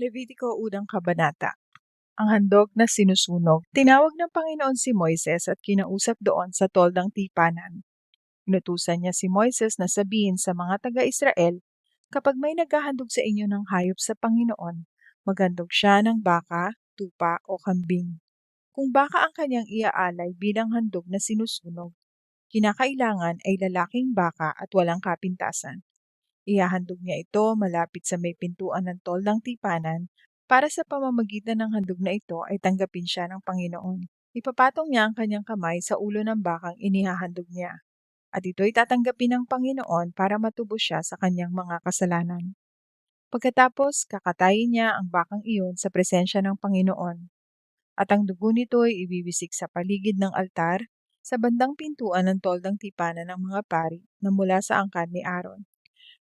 Levitiko unang kabanata. Ang handog na sinusunog. Tinawag ng Panginoon si Moises at kinausap doon sa toldang tipanan. Inutusan niya si Moises na sabihin sa mga taga-Israel, kapag may naghahandog sa inyo ng hayop sa Panginoon, maghandog siya ng baka, tupa o kambing. Kung baka ang kanyang iaalay bilang handog na sinusunog, kinakailangan ay lalaking baka at walang kapintasan. Ihahandog niya ito malapit sa may pintuan ng toldang tipanan para sa pamamagitan ng handog na ito ay tanggapin siya ng Panginoon. Ipapatong niya ang kanyang kamay sa ulo ng bakang inihahandog niya, at ito'y tatanggapin ng Panginoon para matubos siya sa kanyang mga kasalanan. Pagkatapos, kakatayin niya ang bakang iyon sa presensya ng Panginoon, at ang dugo nito'y ibibisik sa paligid ng altar sa bandang pintuan ng toldang tipanan ng mga pari na mula sa angkan ni Aaron.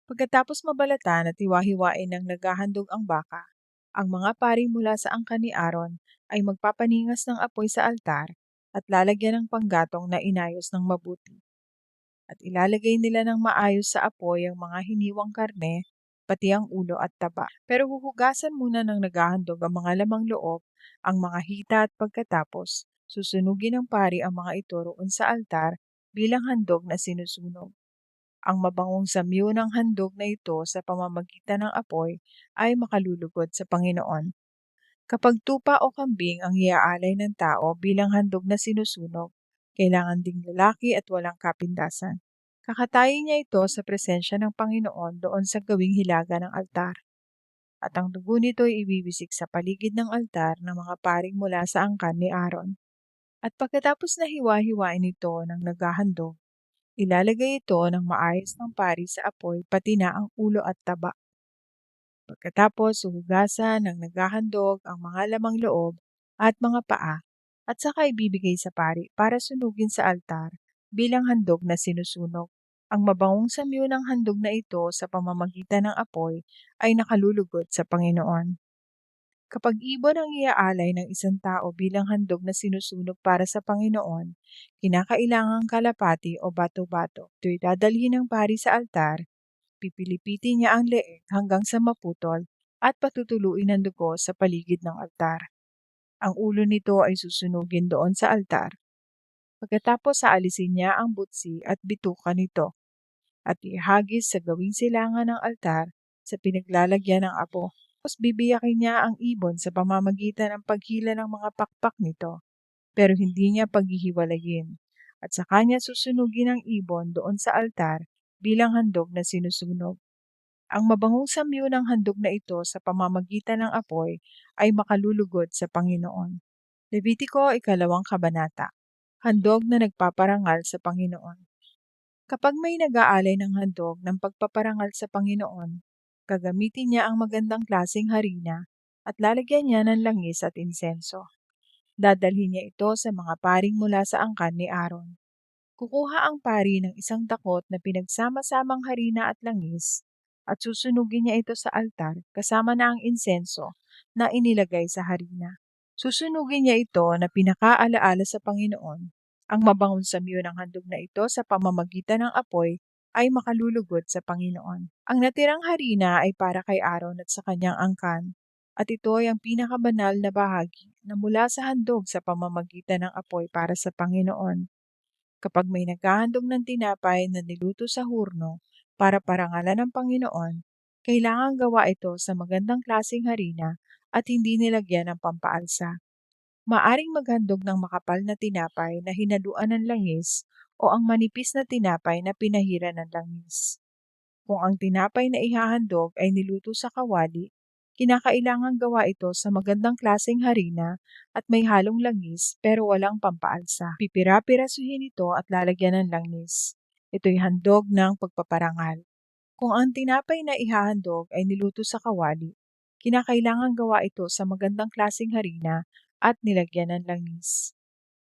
Pagkatapos mabalatan at hiwa-hiwain ng naghahandog ang baka, ang mga pari mula sa angkan ni Aaron ay magpapaningas ng apoy sa altar at lalagyan ng panggatong na inayos ng mabuti. At ilalagay nila ng maayos sa apoy ang mga hiniwang karne, pati ang ulo at taba. Pero huhugasan muna ng naghahandog ang mga lamang loob, ang mga hita at pagkatapos, susunugin ng pari ang mga ito roon sa altar bilang handog na sinusunog. Ang mabangong samyo ng handog na ito sa pamamagitan ng apoy ay makalulugod sa Panginoon. Kapag tupa o kambing ang iaalay ng tao bilang handog na sinusunog, kailangan ding lalaki at walang kapintasan. Kakatayin niya ito sa presensya ng Panginoon doon sa gawing hilaga ng altar. At ang dugo nito ay ibibisik sa paligid ng altar ng mga paring mula sa angkan ni Aaron. At pagkatapos na hiwa-hiwain ito ng naghahandog, ilalagay ito ng maayos ng pari sa apoy pati na ang ulo at taba. Pagkatapos huhugasan ng naghahandog ang mga lamang loob at mga paa at saka ibibigay sa pari para sunugin sa altar bilang handog na sinusunog. Ang mabangong samyo ng handog na ito sa pamamagitan ng apoy ay nakalulugod sa Panginoon. Kapag ibon ang iaalay ng isang tao bilang handog na sinusunog para sa Panginoon, kinakailangang kalapati o bato-bato. Ito'y dadalhin ng pari sa altar, pipilipitin niya ang leeg hanggang sa maputol at patutuluin ng dugo sa paligid ng altar. Ang ulo nito ay susunugin doon sa altar. Pagkatapos aalisin niya ang butsi at bituka nito at ihagis sa gawing silangan ng altar sa pinaglalagyan ng apo. Tapos bibiyakin niya ang ibon sa pamamagitan ng paghila ng mga pakpak nito, pero hindi niya paghihiwalayin. At sa kanya susunugin ang ibon doon sa altar bilang handog na sinusunog. Ang mabangong samyo ng handog na ito sa pamamagitan ng apoy ay makalulugod sa Panginoon. Levitiko 2 kabanata. Handog na nagpaparangal sa Panginoon. Kapag may nag-aalay ng handog ng pagpaparangal sa Panginoon, gagamitin niya ang magandang klaseng harina at lalagyan niya ng langis at insenso. Dadalhin niya ito sa mga paring mula sa angkan ni Aaron. Kukuha ang pari ng isang takot na pinagsama-samang harina at langis at susunugin niya ito sa altar kasama na ang insenso na inilagay sa harina. Susunugin niya ito na pinakaalaala sa Panginoon. Ang mabangong samyo ng handog na ito sa pamamagitan ng apoy ay makalulugod sa Panginoon. Ang natirang harina ay para kay Aaron at sa kanyang angkan, at ito ay ang pinakabanal na bahagi na mula sa handog sa pamamagitan ng apoy para sa Panginoon. Kapag may naghahandog ng tinapay na niluto sa hurno para parangalan ng Panginoon, kailangan gawa ito sa magandang klaseng harina at hindi nilagyan ng pampaalsa. Maaring maghandog ng makapal na tinapay na hinaluan ng langis o ang manipis na tinapay na pinahiran ng langis. Kung ang tinapay na ihahandog ay niluto sa kawali, kinakailangang gawa ito sa magandang klaseng harina at may halong langis pero walang pampaalsa. Pipira-pirasuhin ito at lalagyan ng langis. Ito'y handog ng pagpaparangal. Kung ang tinapay na ihahandog ay niluto sa kawali, kinakailangang gawa ito sa magandang klaseng harina at nilagyan ng langis.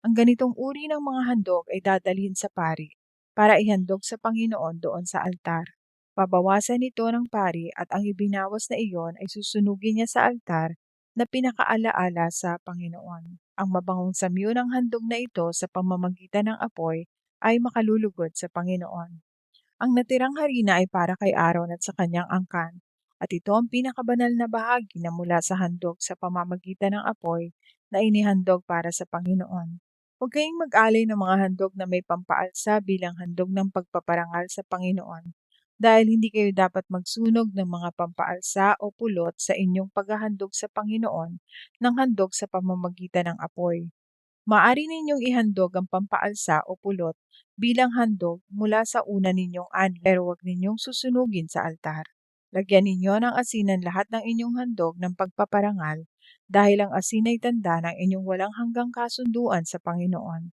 Ang ganitong uri ng mga handog ay dadalhin sa pari para ihandog sa Panginoon doon sa altar. Babawasan ito ng pari at ang ibinawas na iyon ay susunugin niya sa altar na pinakaalaala sa Panginoon. Ang mabangong samyo ng handog na ito sa pamamagitan ng apoy ay makalulugod sa Panginoon. Ang natirang harina ay para kay Aaron at sa kanyang angkan, at ito ang pinakabanal na bahagi na mula sa handog sa pamamagitan ng apoy na inihandog para sa Panginoon. Huwag kayong mag-alay ng mga handog na may pampaalsa bilang handog ng pagpaparangal sa Panginoon, dahil hindi kayo dapat magsunog ng mga pampaalsa o pulot sa inyong paghahandog sa Panginoon ng handog sa pamamagitan ng apoy. Maaari ninyong ihandog ang pampaalsa o pulot bilang handog mula sa una ninyong ani, pero huwag ninyong susunugin sa altar. Lagyan ninyo ng asin ang lahat ng inyong handog ng pagpaparangal, dahil ang asin ay tanda ng inyong walang hanggang kasunduan sa Panginoon.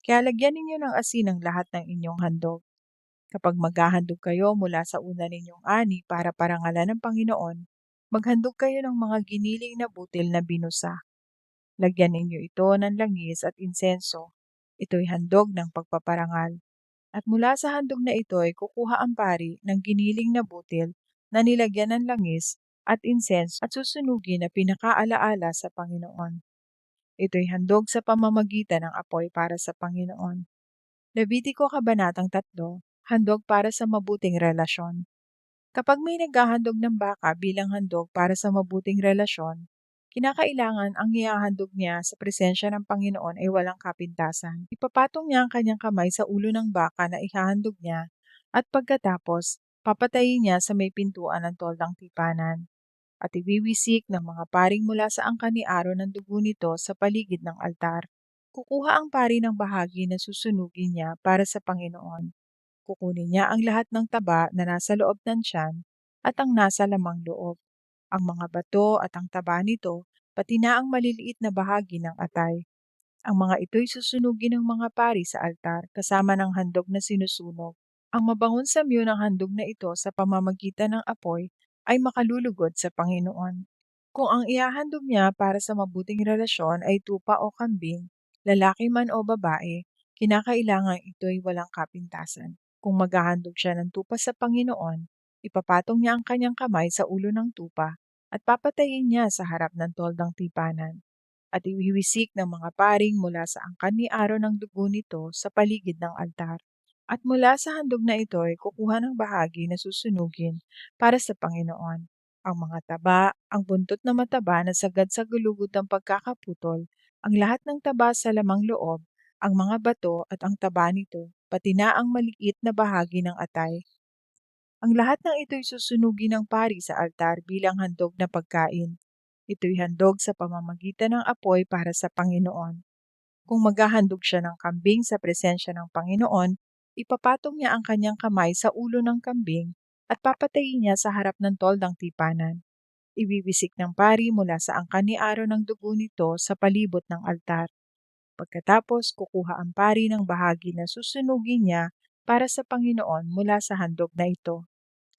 Kaya lagyan ninyo ng asin ang lahat ng inyong handog. Kapag maghahandog kayo mula sa una ninyong ani para parangalan ng Panginoon, maghandog kayo ng mga giniling na butil na binusa. Lagyan ninyo ito ng langis at insenso. Ito'y handog ng pagpaparangal. At mula sa handog na ito ay kukuha ang pari ng giniling na butil na nilagyan ng langis at insenso at susunugin na pinakaalaala sa Panginoon. Ito'y handog sa pamamagitan ng apoy para sa Panginoon. Levitiko Kabanatang 3, Handog para sa mabuting relasyon. Kapag may naghahandog ng baka bilang handog para sa mabuting relasyon, kinakailangan ang ihahandog niya sa presensya ng Panginoon ay walang kapintasan. Ipapatong niya ang kanyang kamay sa ulo ng baka na ihahandog niya at pagkatapos, papatayin niya sa may pintuan ng toldang tipanan at iwiwisik ng mga paring mula sa angkan ni Aaron ng dugo nito sa paligid ng altar. Kukuha ang pari ng bahagi na susunugin niya para sa Panginoon. Kukunin niya ang lahat ng taba na nasa loob ng tiyan at ang nasa lamang loob, ang mga bato at ang taba nito, pati na ang maliliit na bahagi ng atay. Ang mga ito'y susunugin ng mga pari sa altar kasama ng handog na sinusunog. Ang mabangon samyo ng handog na ito sa pamamagitan ng apoy ay makalulugod sa Panginoon. Kung ang ihahandog niya para sa mabuting relasyon ay tupa o kambing, lalaki man o babae, kinakailangan ito'y walang kapintasan. Kung maghahandog siya ng tupa sa Panginoon, ipapatong niya ang kanyang kamay sa ulo ng tupa at papatayin niya sa harap ng toldang tipanan. At iwiwisik ng mga paring mula sa angkan ni Aaron ang dugo nito sa paligid ng altar. At mula sa handog na ito ay kukuha ng bahagi na susunugin para sa Panginoon. Ang mga taba, ang buntot na mataba na sagad sa gulugod ng pagkakaputol, ang lahat ng taba sa lamang loob, ang mga bato at ang taba nito, pati na ang maliit na bahagi ng atay. Ang lahat ng ito'y susunugin ng pari sa altar bilang handog na pagkain. Ito'y handog sa pamamagitan ng apoy para sa Panginoon. Kung maghahandog siya ng kambing sa presensya ng Panginoon, ipapatong niya ang kanyang kamay sa ulo ng kambing at papatayin niya sa harap ng toldang tipanan. Iwiwisik ng pari mula sa angkan ni Aaron ang dugo nito sa palibot ng altar. Pagkatapos, kukuha ang pari ng bahagi na susunugin niya para sa Panginoon mula sa handog na ito.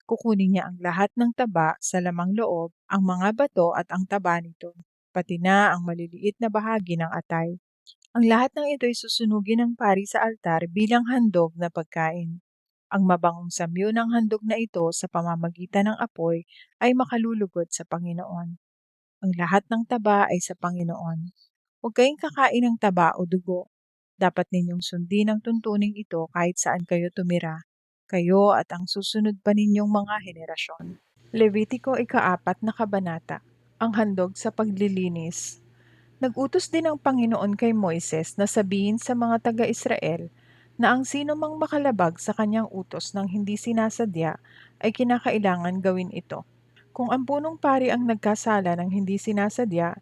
Kukunin niya ang lahat ng taba sa lamang loob, ang mga bato at ang taba nito, pati na ang maliliit na bahagi ng atay. Ang lahat ng ito'y susunugin ng pari sa altar bilang handog na pagkain. Ang mabangong samyo ng handog na ito sa pamamagitan ng apoy ay makalulugod sa Panginoon. Ang lahat ng taba ay sa Panginoon. Huwag kayong kakain ng taba o dugo. Dapat ninyong sundin ang tuntuning ito kahit saan kayo tumira, kayo at ang susunod pa ninyong mga henerasyon. Levitiko 4 na kabanata, ang handog sa paglilinis. Nag-utos din ang Panginoon kay Moises na sabihin sa mga taga-Israel na ang sino mang makalabag sa kanyang utos ng hindi sinasadya ay kinakailangan gawin ito. Kung ang punong pari ang nagkasala ng hindi sinasadya,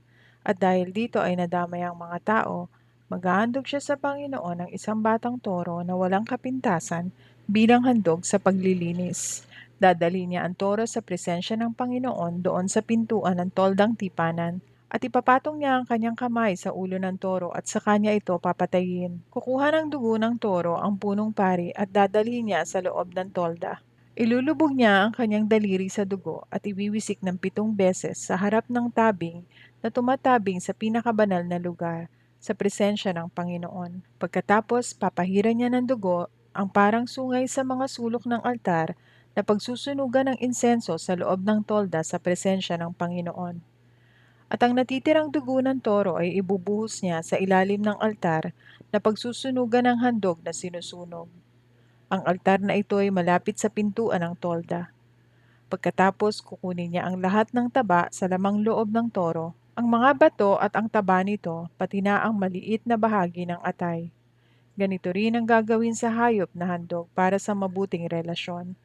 at dahil dito ay nadamay ang mga tao, maghahandog siya sa Panginoon ng isang batang toro na walang kapintasan bilang handog sa paglilinis. Dadali niya ang toro sa presensya ng Panginoon doon sa pintuan ng toldang tipanan, at ipapatong niya ang kanyang kamay sa ulo ng toro at sa kanya ito papatayin. Kukuha ng dugo ng toro ang punong pari at dadalhin niya sa loob ng tolda. Ilulubog niya ang kanyang daliri sa dugo at iwiwisik ng 7 beses sa harap ng tabing na tumatabing sa pinakabanal na lugar sa presensya ng Panginoon. Pagkatapos, papahiran niya ng dugo ang parang sungay sa mga sulok ng altar na pagsusunugan ng insenso sa loob ng tolda sa presensya ng Panginoon. At ang natitirang dugo ng toro ay ibubuhos niya sa ilalim ng altar na pagsusunugan ng handog na sinusunog. Ang altar na ito ay malapit sa pintuan ng tolda. Pagkatapos kukunin niya ang lahat ng taba sa lamang loob ng toro, ang mga bato at ang taba nito, pati na ang maliit na bahagi ng atay. Ganito rin ang gagawin sa hayop na handog para sa mabuting relasyon.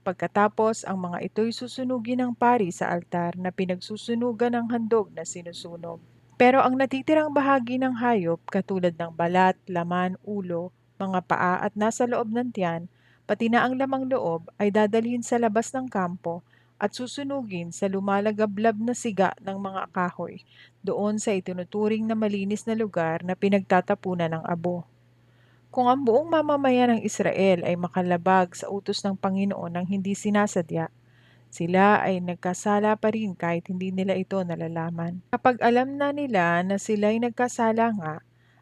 Pagkatapos, ang mga ito'y susunugin ng pari sa altar na pinagsusunugan ng handog na sinusunog. Pero ang natitirang bahagi ng hayop katulad ng balat, laman, ulo, mga paa at nasa loob ng tiyan, pati na ang lamang loob ay dadalhin sa labas ng kampo at susunugin sa lumalagablab na siga ng mga kahoy doon sa itinuturing na malinis na lugar na pinagtatapunan ng abo. Kung ang buong mamamayan ng Israel ay makalabag sa utos ng Panginoon ng hindi sinasadya, sila ay nagkasala pa rin kahit hindi nila ito nalalaman. Kapag alam na nila na sila'y nagkasala nga,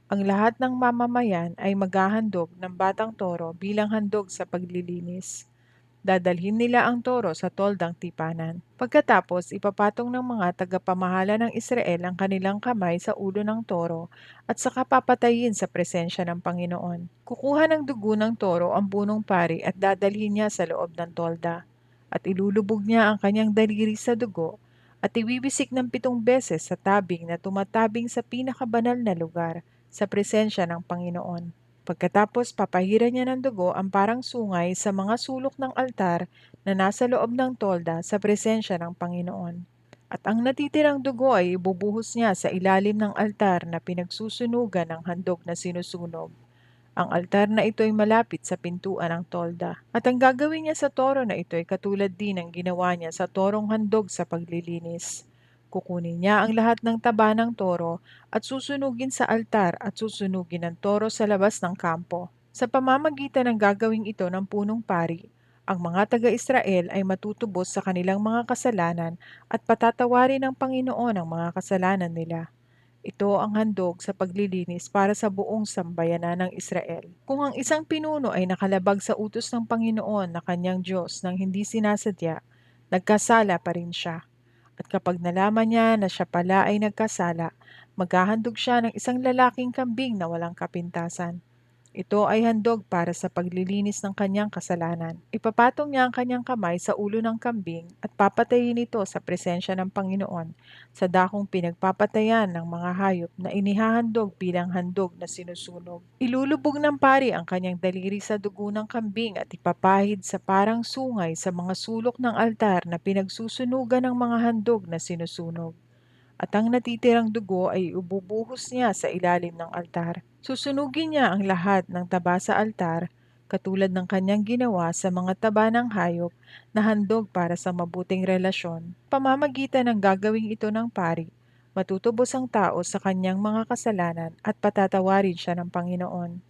ang lahat ng mamamayan ay maghahandog ng batang toro bilang handog sa paglilinis. Dadalhin nila ang toro sa toldang tipanan. Pagkatapos, ipapatong ng mga tagapamahala ng Israel ang kanilang kamay sa ulo ng toro at saka papatayin sa presensya ng Panginoon. Kukuha ng dugo ng toro ang punong pari at dadalhin niya sa loob ng tolda. At ilulubog niya ang kanyang daliri sa dugo at iwiwisik ng 7 beses sa tabing na tumatabing sa pinakabanal na lugar sa presensya ng Panginoon. Pagkatapos papahiran niya ng dugo ang parang sungay sa mga sulok ng altar na nasa loob ng tolda sa presensya ng Panginoon. At ang natitirang dugo ay ibubuhos niya sa ilalim ng altar na pinagsusunugan ng handog na sinusunog. Ang altar na ito ay malapit sa pintuan ng tolda. At ang gagawin niya sa toro na ito ay katulad din ng ginawa niya sa torong handog sa paglilinis. Kukunin niya ang lahat ng taba ng toro at susunugin sa altar at susunugin ng toro sa labas ng kampo. Sa pamamagitan ng gagawing ito ng punong pari, ang mga taga-Israel ay matutubos sa kanilang mga kasalanan at patatawarin ng Panginoon ang mga kasalanan nila. Ito ang handog sa paglilinis para sa buong sambayanan ng Israel. Kung ang isang pinuno ay nakalabag sa utos ng Panginoon na kanyang Diyos nang hindi sinasadya, nagkasala pa rin siya. At kapag nalaman niya na siya pala ay nagkasala, maghahandog siya ng isang lalaking kambing na walang kapintasan. Ito ay handog para sa paglilinis ng kanyang kasalanan. Ipapatong niya ang kanyang kamay sa ulo ng kambing at papatayin ito sa presensya ng Panginoon sa dakong pinagpapatayan ng mga hayop na inihahandog bilang handog na sinusunog. Ilulubog ng pari ang kanyang daliri sa dugo ng kambing at ipapahid sa parang sungay sa mga sulok ng altar na pinagsusunugan ng mga handog na sinusunog. At ang natitirang dugo ay ibubuhos niya sa ilalim ng altar. Susunugin niya ang lahat ng taba sa altar, katulad ng kanyang ginawa sa mga taba ng hayop na handog para sa mabuting relasyon. Pamamagitan ng gagawing ito ng pari, matutubos ang tao sa kanyang mga kasalanan at patatawarin siya ng Panginoon.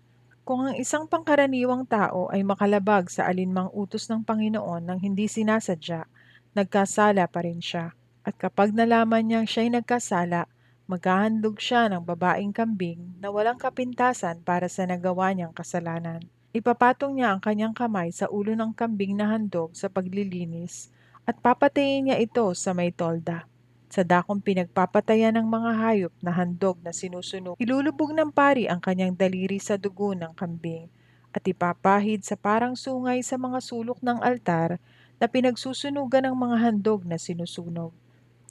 Kung ang isang pangkaraniwang tao ay makalabag sa alinmang utos ng Panginoon nang hindi sinasadya, nagkasala pa rin siya. At kapag nalaman niyang siya'y nagkasala, maghahandog siya ng babaeng kambing na walang kapintasan para sa nagawa niyang kasalanan. Ipapatong niya ang kanyang kamay sa ulo ng kambing na handog sa paglilinis at papatayin niya ito sa may tolda. Sa dakong pinagpapatayan ng mga hayop na handog na sinusunog, ilulubog ng pari ang kanyang daliri sa dugo ng kambing at ipapahid sa parang sungay sa mga sulok ng altar na pinagsusunugan ng mga handog na sinusunog.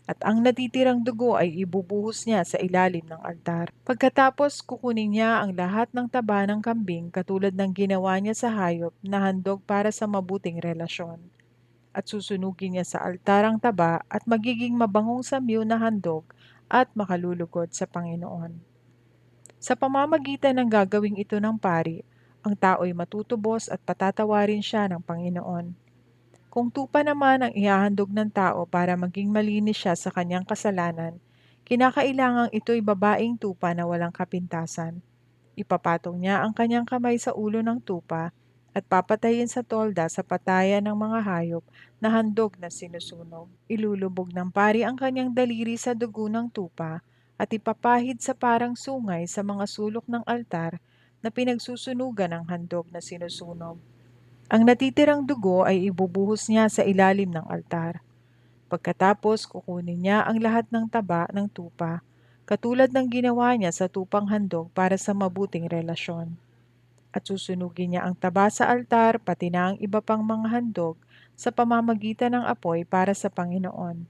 At ang natitirang dugo ay ibubuhos niya sa ilalim ng altar. Pagkatapos, kukunin niya ang lahat ng taba ng kambing katulad ng ginawa niya sa hayop na handog para sa mabuting relasyon. At susunugin niya sa altar ang taba at magiging mabangong samyo na handog at makalulugod sa Panginoon. Sa pamamagitan ng gagawing ito ng pari, ang tao'y matutubos at patatawarin siya ng Panginoon. Kung tupa naman ang ihahandog ng tao para maging malinis siya sa kanyang kasalanan, kinakailangang ito'y babaeng tupa na walang kapintasan. Ipapatong niya ang kanyang kamay sa ulo ng tupa at papatayin sa tolda sa patayan ng mga hayop na handog na sinusunog. Ilulubog ng pari ang kanyang daliri sa dugo ng tupa at ipapahid sa parang sungay sa mga sulok ng altar na pinagsusunugan ng handog na sinusunog. Ang natitirang dugo ay ibubuhos niya sa ilalim ng altar. Pagkatapos, kukunin niya ang lahat ng taba ng tupa, katulad ng ginawa niya sa tupang handog para sa mabuting relasyon. At susunugin niya ang taba sa altar pati na ang iba pang mga handog sa pamamagitan ng apoy para sa Panginoon.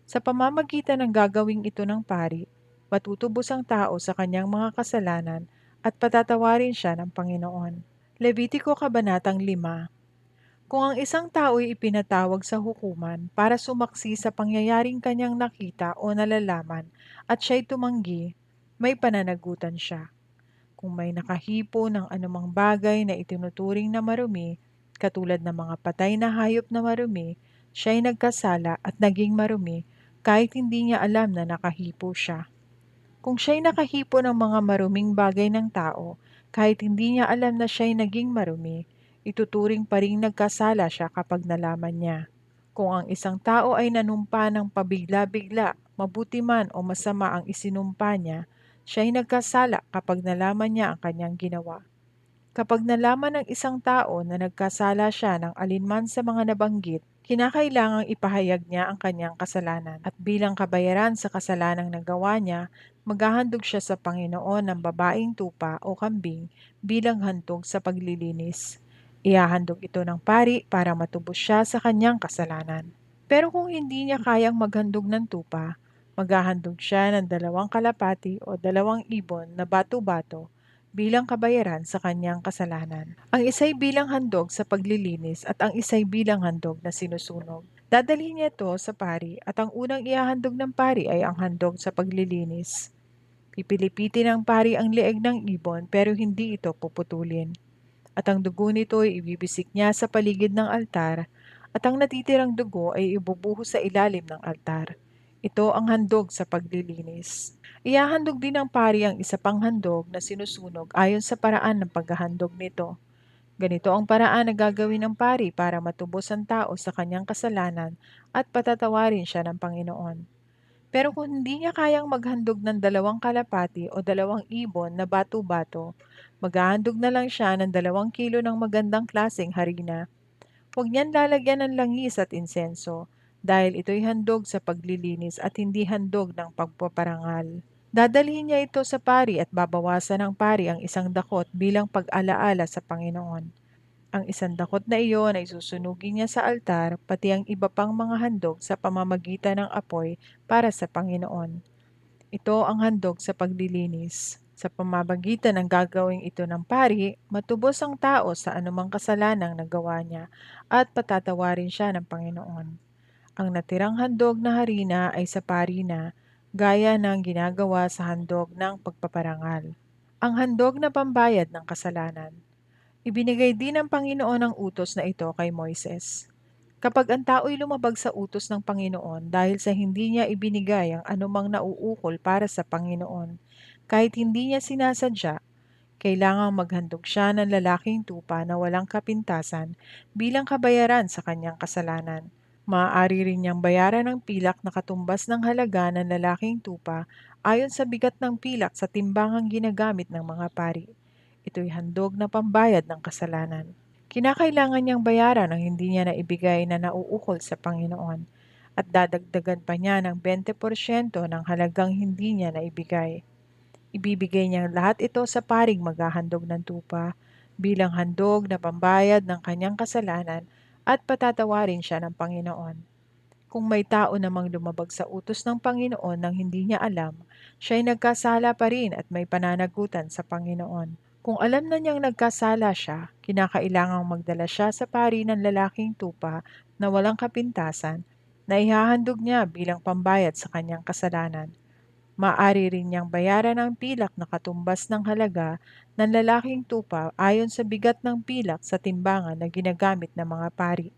Sa pamamagitan ng gagawing ito ng pari, matutubos ang tao sa kanyang mga kasalanan at patatawarin siya ng Panginoon. Levitiko Kabanatang 5. Kung ang isang tao'y ipinatawag sa hukuman para sumaksi sa pangyayaring kanyang nakita o nalalaman at siya'y tumanggi, may pananagutan siya. Kung may nakahipo ng anumang bagay na itinuturing na marumi, katulad ng mga patay na hayop na marumi, siya'y nagkasala at naging marumi kahit hindi niya alam na nakahipo siya. Kung siya'y nakahipo ng mga maruming bagay ng tao, kahit hindi niya alam na siya'y naging marumi, ituturing pa ring nagkasala siya kapag nalaman niya. Kung ang isang tao ay nanumpa ng pabigla-bigla, mabuti man o masama ang isinumpa niya, siya'y nagkasala kapag nalaman niya ang kanyang ginawa. Kapag nalaman ng isang tao na nagkasala siya ng alinman sa mga nabanggit, kinakailangang ipahayag niya ang kanyang kasalanan. At bilang kabayaran sa kasalanang nagawa niya, maghahandog siya sa Panginoon ng babaeng tupa o kambing bilang handog sa paglilinis. Ihahandog ito ng pari para matubos siya sa kanyang kasalanan. Pero kung hindi niya kayang maghandog ng tupa, maghahandog siya ng 2 kalapati o 2 ibon na bato-bato bilang kabayaran sa kanyang kasalanan. Ang isa'y bilang handog sa paglilinis at ang isa'y bilang handog na sinusunog. Dadalhin niya ito sa pari at ang unang ihahandog ng pari ay ang handog sa paglilinis. Pipilipitin ng pari ang leeg ng ibon pero hindi ito puputulin. At ang dugo nito ay ibibisik niya sa paligid ng altar at ang natitirang dugo ay ibubuhos sa ilalim ng altar. Ito ang handog sa paglilinis. Ihahandog din ng pari ang isa pang handog na sinusunog ayon sa paraan ng paghahandog nito. Ganito ang paraan na gagawin ng pari para matubos ang tao sa kanyang kasalanan at patatawarin siya ng Panginoon. Pero kung hindi niya kayang maghandog ng 2 kalapati o 2 ibon na bato-bato, maghahandog na lang siya ng 2 kilo ng magandang klaseng harina. Huwag niyan lalagyan ng langis at insenso, dahil ito'y handog sa paglilinis at hindi handog ng pagpaparangal. Dadalhin niya ito sa pari at babawasan ng pari ang isang dakot bilang pag-alaala sa Panginoon. Ang isang dakot na iyon ay susunugin niya sa altar, pati ang iba pang mga handog sa pamamagitan ng apoy para sa Panginoon. Ito ang handog sa paglilinis. Sa pamamagitan ng gagawing ito ng pari, matubos ang tao sa anumang kasalanang nagawa niya at patatawarin siya ng Panginoon. Ang natirang handog na harina ay sa pari na, gaya ng ginagawa sa handog ng pagpaparangal. Ang handog na pambayad ng kasalanan. Ibinigay din ng Panginoon ang utos na ito kay Moises. Kapag ang tao'y lumabag sa utos ng Panginoon dahil sa hindi niya ibinigay ang anumang nauukol para sa Panginoon, kahit hindi niya sinasadya, kailangang maghandog siya ng lalaking tupa na walang kapintasan bilang kabayaran sa kanyang kasalanan. Maaari rin niyang bayaran ng pilak na katumbas ng halaga ng lalaking tupa ayon sa bigat ng pilak sa timbangang ginagamit ng mga pari. Ito'y handog na pambayad ng kasalanan. Kinakailangan niyang bayaran ang hindi niya naibigay na nauukol sa Panginoon at dadagdagan pa niya ng 20% ng halagang hindi niya naibigay. Ibibigay niya lahat ito sa paring maghahandog ng tupa bilang handog na pambayad ng kanyang kasalanan at patatawarin siya ng Panginoon. Kung may tao namang lumabag sa utos ng Panginoon nang hindi niya alam, siya'y nagkasala pa rin at may pananagutan sa Panginoon. Kung alam na niyang nagkasala siya, kinakailangang magdala siya sa pari ng lalaking tupa na walang kapintasan na ihahandog niya bilang pambayad sa kanyang kasalanan. Maaari rin niyang bayaran ang pilak na katumbas ng halaga ng lalaking tupa ayon sa bigat ng pilak sa timbangan na ginagamit ng mga pari.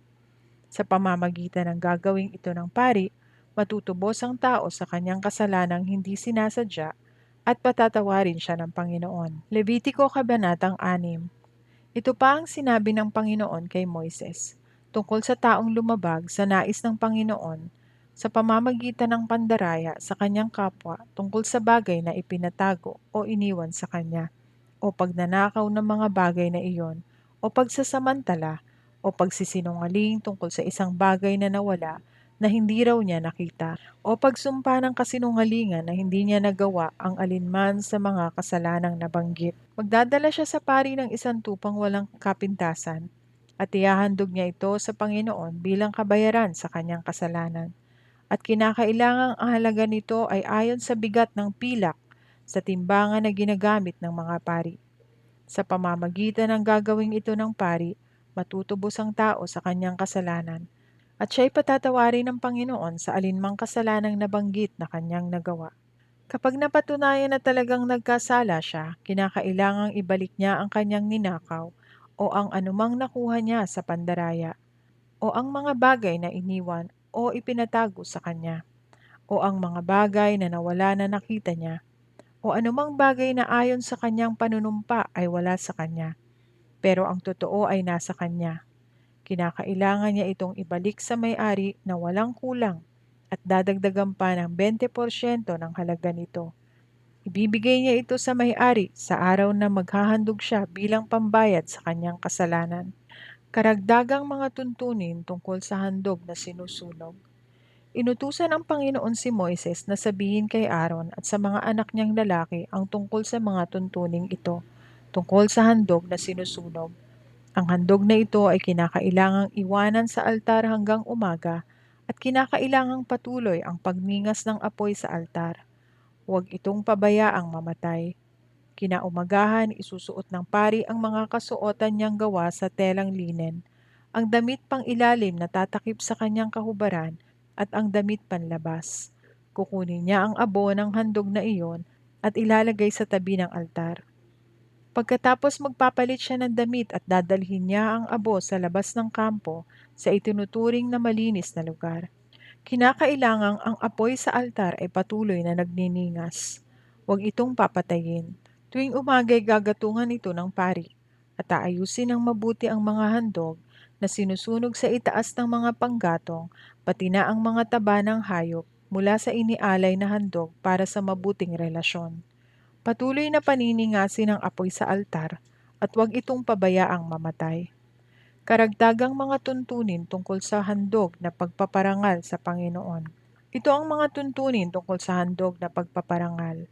Sa pamamagitan ng gagawing ito ng pari, matutubos ang tao sa kanyang kasalanang hindi sinasadya at patatawarin siya ng Panginoon. Levitiko Kabanatang 6. Ito pa ang sinabi ng Panginoon kay Moises tungkol sa taong lumabag sa nais ng Panginoon sa pamamagitan ng pandaraya sa kanyang kapwa tungkol sa bagay na ipinatago o iniwan sa kanya, o pagnanakaw ng mga bagay na iyon, o pagsasamantala, o pagsisinungaling tungkol sa isang bagay na nawala na hindi raw niya nakita, o pagsumpa ng kasinungalingan na hindi niya nagawa ang alinman sa mga kasalanang nabanggit. Magdadala siya sa pari ng isang tupang walang kapintasan at ihahandog niya ito sa Panginoon bilang kabayaran sa kanyang kasalanan. At kinakailangang ang halaga nito ay ayon sa bigat ng pilak sa timbangan na ginagamit ng mga pari. Sa pamamagitan ng gagawing ito ng pari, matutubos ang tao sa kanyang kasalanan at siya'y patatawarin ng Panginoon sa alinmang kasalanang nabanggit na kanyang nagawa. Kapag napatunayan na talagang nagkasala siya, kinakailangang ibalik niya ang kanyang ninakaw o ang anumang nakuha niya sa pandaraya o ang mga bagay na iniwan o ipinatago sa kanya o ang mga bagay na nawala na nakita niya o anumang bagay na ayon sa kanyang panunumpa ay wala sa kanya, pero ang totoo ay nasa kanya. Kinakailangan niya itong ibalik sa may-ari na walang kulang at dadagdagan pa ng 20% ng halaga nito. Ibibigay niya ito sa may-ari sa araw na maghahandog siya bilang pambayad sa kanyang kasalanan. Karagdagang mga tuntunin tungkol sa handog na sinusunog. Inutusan ng Panginoon si Moises na sabihin kay Aaron at sa mga anak niyang lalaki ang tungkol sa mga tuntuning ito, tungkol sa handog na sinusunog. Ang handog na ito ay kinakailangang iwanan sa altar hanggang umaga at kinakailangang patuloy ang pagningas ng apoy sa altar. Huwag itong pabayaang mamatay. Kinaumagahan, isusuot ng pari ang mga kasuotan niyang gawa sa telang linen, ang damit pang ilalim na tatakip sa kanyang kahubaran at ang damit panlabas. Kukunin niya ang abo ng handog na iyon at ilalagay sa tabi ng altar. Pagkatapos magpapalit siya ng damit at dadalhin niya ang abo sa labas ng kampo sa itinuturing na malinis na lugar. Kinakailangang ang apoy sa altar ay patuloy na nagniningas. Huwag itong papatayin. Tuwing umagay gagatungan ito ng pari at aayusin ng mabuti ang mga handog na sinusunog sa itaas ng mga panggatong, pati na ang mga taba ng hayop mula sa inialay na handog para sa mabuting relasyon. Patuloy na paniningasin ang apoy sa altar at huwag itong pabayaang mamatay. Karagdagang mga tuntunin tungkol sa handog na pagpaparangal sa Panginoon. Ito ang mga tuntunin tungkol sa handog na pagpaparangal.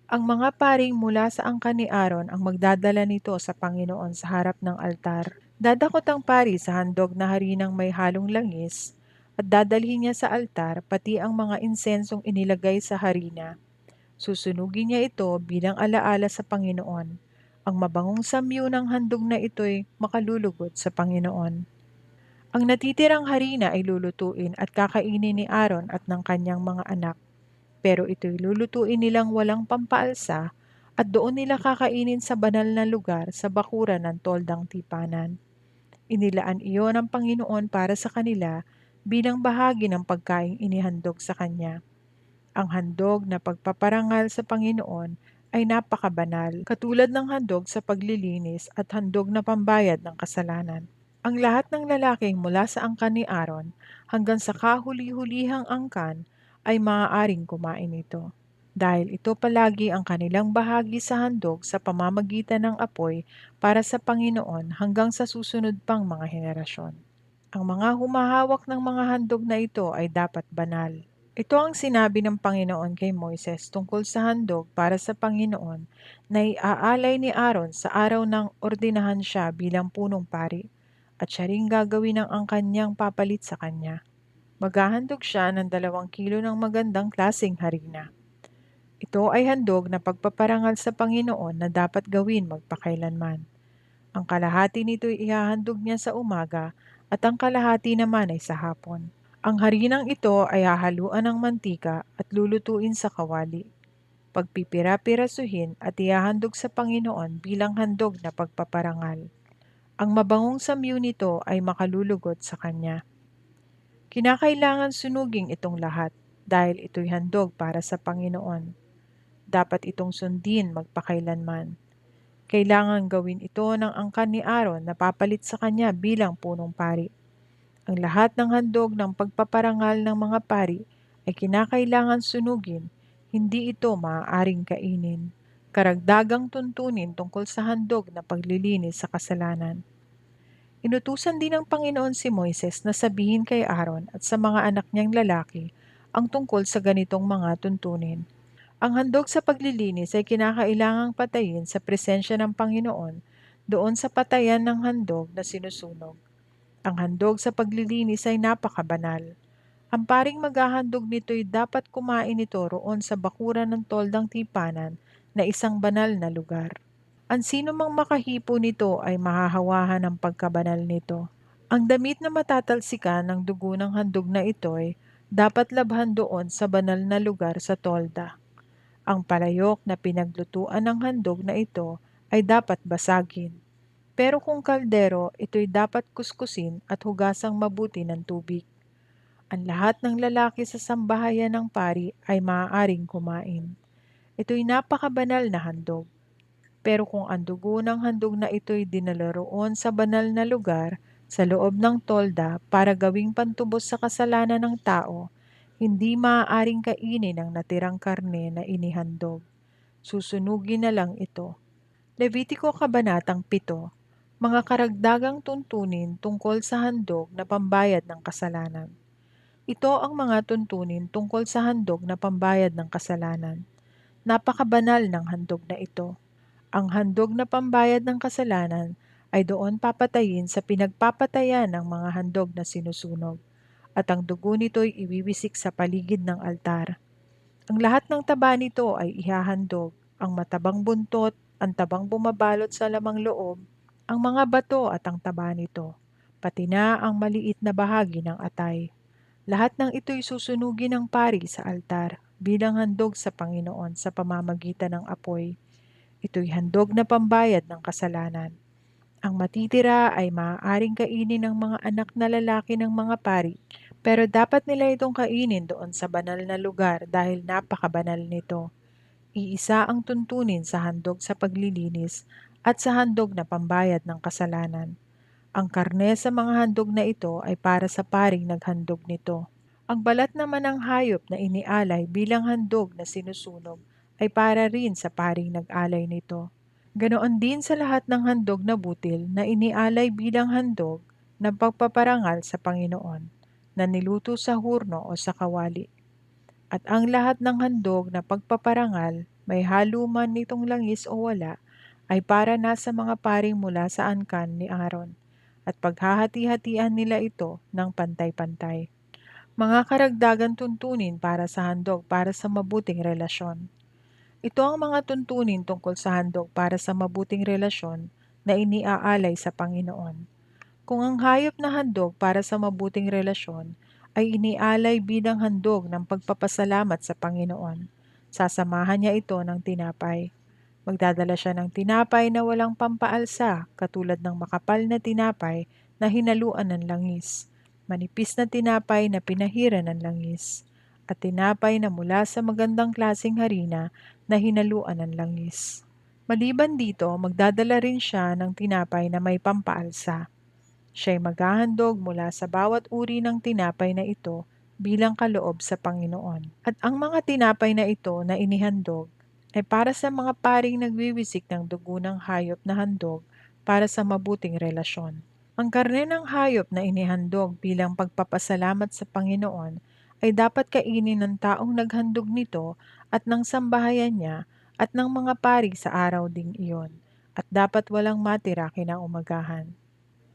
Ang mga paring mula sa angkan ni Aaron ang magdadala nito sa Panginoon sa harap ng altar. Dadakot ang pari sa handog na harinang may halong langis at dadalhin niya sa altar pati ang mga insensong inilagay sa harina. Susunugin niya ito bilang alaala sa Panginoon. Ang mabangong samyo ng handog na ito'y makalulugod sa Panginoon. Ang natitirang harina ay lulutuin at kakainin ni Aaron at ng kanyang mga anak, pero ito'y lulutuin nilang walang pampaalsa at doon nila kakainin sa banal na lugar sa bakuran ng toldang tipanan. Inilaan iyon ng Panginoon para sa kanila bilang bahagi ng pagkaing inihandog sa Kanya. Ang handog na pagpaparangal sa Panginoon ay napakabanal, katulad ng handog sa paglilinis at handog na pambayad ng kasalanan. Ang lahat ng lalaking mula sa angkan ni Aaron hanggang sa kahuli-hulihang angkan ay maaaring kumain nito, dahil ito palagi ang kanilang bahagi sa handog sa pamamagitan ng apoy para sa Panginoon hanggang sa susunod pang mga henerasyon. Ang mga humahawak ng mga handog na ito ay dapat banal. Ito ang sinabi ng Panginoon kay Moises tungkol sa handog para sa Panginoon na iaalay ni Aaron sa araw ng ordinahan siya bilang punong pari, at siya ring gagawin ng ang kanyang papalit sa kanya. Maghahandog siya ng 2 kilo ng magandang klaseng harina. Ito ay handog na pagpaparangal sa Panginoon na dapat gawin magpakailanman. Ang kalahati nito'y ihahandog niya sa umaga at ang kalahati naman ay sa hapon. Ang harinang ito ay hahaluan ng mantika at lulutuin sa kawali. Pagpipira-pirasuhin at ihahandog sa Panginoon bilang handog na pagpaparangal. Ang mabangong samyo nito ay makalulugod sa Kanya. Kinakailangan sunugin itong lahat dahil ito'y handog para sa Panginoon. Dapat itong sundin magpakailanman. Kailangan gawin ito ng angkan ni Aaron na papalit sa kanya bilang punong pari. Ang lahat ng handog ng pagpaparangal ng mga pari ay kinakailangan sunugin, hindi ito maaaring kainin. Karagdagang tuntunin tungkol sa handog na paglilinis sa kasalanan. Inutusan din ng Panginoon si Moises na sabihin kay Aaron at sa mga anak niyang lalaki ang tungkol sa ganitong mga tuntunin. Ang handog sa paglilinis ay kinakailangang patayin sa presensya ng Panginoon doon sa patayan ng handog na sinusunog. Ang handog sa paglilinis ay napakabanal. Ang paring maghahandog nito'y dapat kumain ito roon sa bakuran ng toldang tipanan na isang banal na lugar. Ang sino mang makahipo nito ay mahahawahan ng pagkabanal nito. Ang damit na matatalsikan ng dugo ng handog na ito'y dapat labhan doon sa banal na lugar sa tolda. Ang palayok na pinaglutuan ng handog na ito ay dapat basagin. Pero kung kaldero, ito'y dapat kuskusin at hugasang mabuti ng tubig. Ang lahat ng lalaki sa sambahayan ng pari ay maaaring kumain. Ito'y napakabanal na handog. Pero kung ang dugo ng handog na ito'y dinala roon sa banal na lugar, sa loob ng tolda para gawing pantubos sa kasalanan ng tao, hindi maaaring kainin ang natirang karne na inihandog. Susunugin na lang ito. Levitiko Kabanatang 7, mga karagdagang tuntunin tungkol sa handog na pambayad ng kasalanan. Ito ang mga tuntunin tungkol sa handog na pambayad ng kasalanan. Napakabanal ng handog na ito. Ang handog na pambayad ng kasalanan ay doon papatayin sa pinagpapatayan ng mga handog na sinusunog, at ang dugo nito'y iwiwisik sa paligid ng altar. Ang lahat ng taba nito ay ihahandog, ang matabang buntot, ang tabang bumabalot sa lamang loob, ang mga bato at ang taba nito, pati na ang maliit na bahagi ng atay. Lahat ng ito'y susunugin ng pari sa altar bilang handog sa Panginoon sa pamamagitan ng apoy. Ito'y handog na pambayad ng kasalanan. Ang matitira ay maaaring kainin ng mga anak na lalaki ng mga pari, pero dapat nila itong kainin doon sa banal na lugar dahil napakabanal nito. Iisa ang tuntunin sa handog sa paglilinis at sa handog na pambayad ng kasalanan. Ang karne sa mga handog na ito ay para sa paring naghandog nito. Ang balat naman ng hayop na inialay bilang handog na sinusunog ay para rin sa paring nag-alay nito. Ganoon din sa lahat ng handog na butil na inialay bilang handog ng pagpaparangal sa Panginoon, na niluto sa hurno o sa kawali. At ang lahat ng handog na pagpaparangal, may halo man nitong langis o wala, ay para nasa mga paring mula sa angkan ni Aaron, at paghahati-hatian nila ito ng pantay-pantay. Mga karagdagan tuntunin para sa handog para sa mabuting relasyon. Ito ang mga tuntunin tungkol sa handog para sa mabuting relasyon na iniaalay sa Panginoon. Kung ang hayop na handog para sa mabuting relasyon ay inialay bilang handog ng pagpapasalamat sa Panginoon, sasamahan niya ito ng tinapay. Magdadala siya ng tinapay na walang pampaalsa, katulad ng makapal na tinapay na hinaluan ng langis, manipis na tinapay na pinahiran ng langis, at tinapay na mula sa magandang klaseng harina na hinaluan ng langis. Maliban dito, magdadala rin siya ng tinapay na may pampaalsa. Siya'y maghahandog mula sa bawat uri ng tinapay na ito bilang kaloob sa Panginoon. At ang mga tinapay na ito na inihandog ay para sa mga paring nagwiwisik ng dugo ng hayop na handog para sa mabuting relasyon. Ang karne ng hayop na inihandog bilang pagpapasalamat sa Panginoon ay dapat kainin ng taong naghandog nito at ng sambahayan niya at ng mga pari sa araw ding iyon, at dapat walang matira kinaumagahan.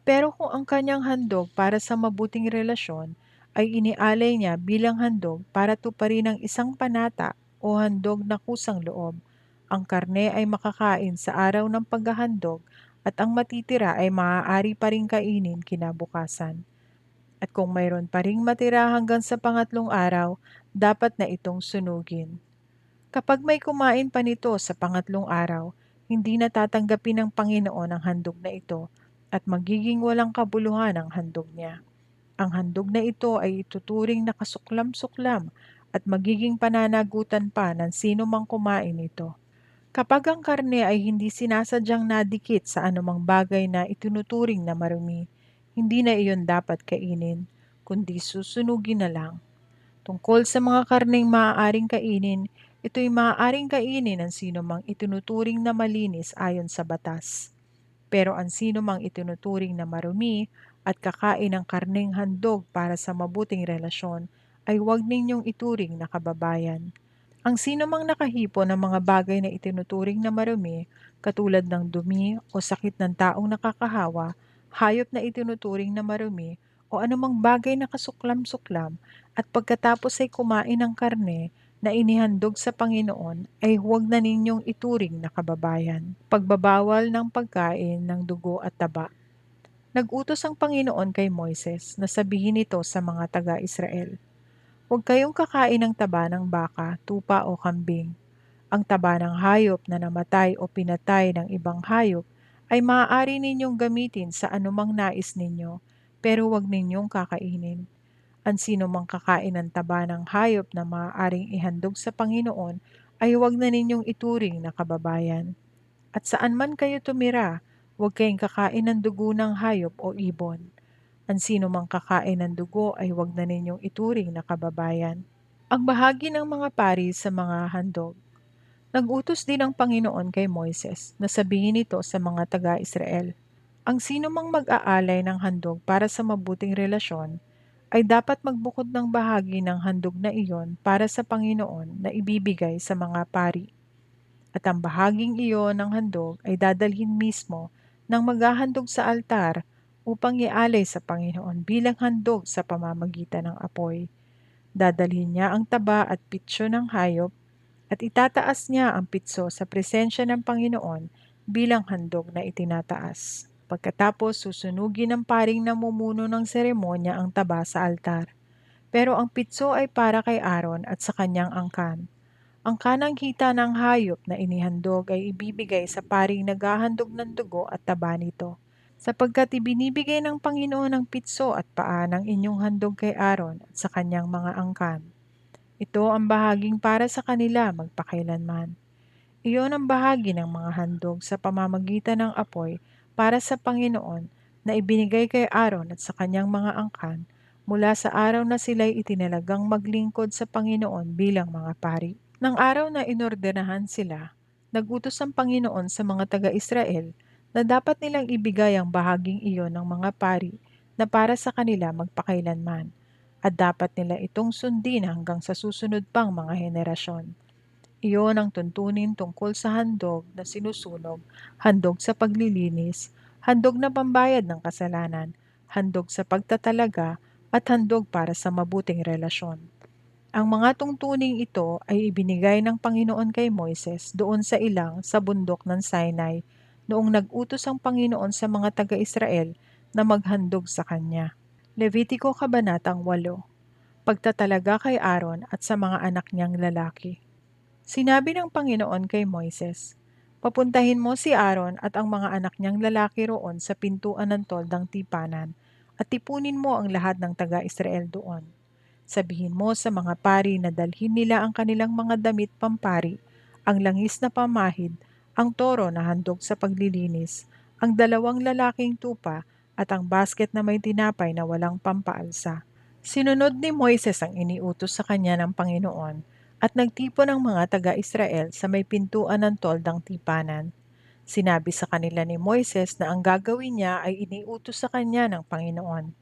Pero kung ang kanyang handog para sa mabuting relasyon ay inialay niya bilang handog para tuparin ang isang panata o handog na kusang loob, ang karne ay makakain sa araw ng paghahandog at ang matitira ay maaari pa rin kainin kinabukasan. At kung mayroon pa ring matira hanggang sa pangatlong araw, dapat na itong sunugin. Kapag may kumain pa nito sa pangatlong araw, hindi na tatanggapin ng Panginoon ang handog na ito at magiging walang kabuluhan ang handog niya. Ang handog na ito ay ituturing na kasuklam-suklam at magiging pananagutan pa ng sino mang kumain ito. Kapag ang karne ay hindi sinasadyang nadikit sa anumang bagay na itinuturing na marumi, hindi na iyon dapat kainin, kundi susunugin na lang. Tungkol sa mga karneng maaaring kainin, ito'y maaaring kainin ng sino mang itinuturing na malinis ayon sa batas. Pero ang sino mang itinuturing na marumi at kakain ng karneng handog para sa mabuting relasyon ay huwag ninyong ituring na kababayan. Ang sino mang nakahipo ng mga bagay na itinuturing na marumi, katulad ng dumi o sakit ng taong nakakahawa, hayop na itinuturing na marumi o anumang bagay na kasuklam-suklam at pagkatapos ay kumain ng karne na inihandog sa Panginoon ay huwag na ninyong ituring na kababayan. Pagbabawal ng pagkain ng dugo at taba. Nag-utos ang Panginoon kay Moises na sabihin ito sa mga taga-Israel. Huwag kayong kakain ng taba ng baka, tupa o kambing. Ang taba ng hayop na namatay o pinatay ng ibang hayop ay maaari ninyong gamitin sa anumang nais ninyo, pero huwag ninyong kakainin. Ang sino mang kakain ng taba ng hayop na maaaring ihandog sa Panginoon ay huwag na ninyong ituring na kababayan. At saan man kayo tumira, huwag kayong kakain ng dugo ng hayop o ibon. Ang sino mang kakain ng dugo ay huwag na ninyong ituring na kababayan. Ang bahagi ng mga pari sa mga handog. Nag-utos din ang Panginoon kay Moises na sabihin ito sa mga taga-Israel. Ang sino mang mag-aalay ng handog para sa mabuting relasyon ay dapat magbukod ng bahagi ng handog na iyon para sa Panginoon na ibibigay sa mga pari. At ang bahaging iyon ng handog ay dadalhin mismo ng maghahandog sa altar upang ialay sa Panginoon bilang handog sa pamamagitan ng apoy. Dadalhin niya ang taba at pitsyo ng hayop at itataas niya ang pitso sa presensya ng Panginoon bilang handog na itinataas. Pagkatapos susunugin ng paring namumuno ng seremonya ang taba sa altar. Pero ang pitso ay para kay Aaron at sa kanyang angkan. Ang kanang hita ng hayop na inihandog ay ibibigay sa paring naghahandog ng dugo at taba nito. Sapagkat ibinibigay ng Panginoon ang pitso at paa ng inyong handog kay Aaron at sa kanyang mga angkan. Ito ang bahaging para sa kanila magpakailanman. Iyon ang bahagi ng mga handog sa pamamagitan ng apoy para sa Panginoon na ibinigay kay Aaron at sa kanyang mga angkan mula sa araw na sila'y itinalagang maglingkod sa Panginoon bilang mga pari. Nang araw na inordenahan sila, nagutos ang Panginoon sa mga taga-Israel na dapat nilang ibigay ang bahaging iyon ng mga pari na para sa kanila magpakailanman at dapat nila itong sundin hanggang sa susunod pang mga henerasyon. Iyon ang tuntunin tungkol sa handog na sinusunog, handog sa paglilinis, handog na pambayad ng kasalanan, handog sa pagtatalaga, at handog para sa mabuting relasyon. Ang mga tungtuning ito ay ibinigay ng Panginoon kay Moises doon sa ilang sa bundok ng Sinai noong nag-utos ang Panginoon sa mga taga-Israel na maghandog sa kanya. Levitiko Kabanatang 8. Pagtatalaga kay Aaron at sa mga anak niyang lalaki. Sinabi ng Panginoon kay Moises, "Papuntahin mo si Aaron at ang mga anak niyang lalaki roon sa pintuan ng toldang tipanan at tipunin mo ang lahat ng taga-Israel doon. Sabihin mo sa mga pari na dalhin nila ang kanilang mga damit pampari, ang langis na pamahid, ang toro na handog sa paglilinis, ang 2 lalaking tupa at ang basket na may tinapay na walang pampaalsa." Sinunod ni Moises ang iniutos sa kanya ng Panginoon at nagtipon ang mga taga-Israel sa may pintuan ng toldang tipanan. Sinabi sa kanila ni Moises na ang gagawin niya ay iniutos sa kanya ng Panginoon.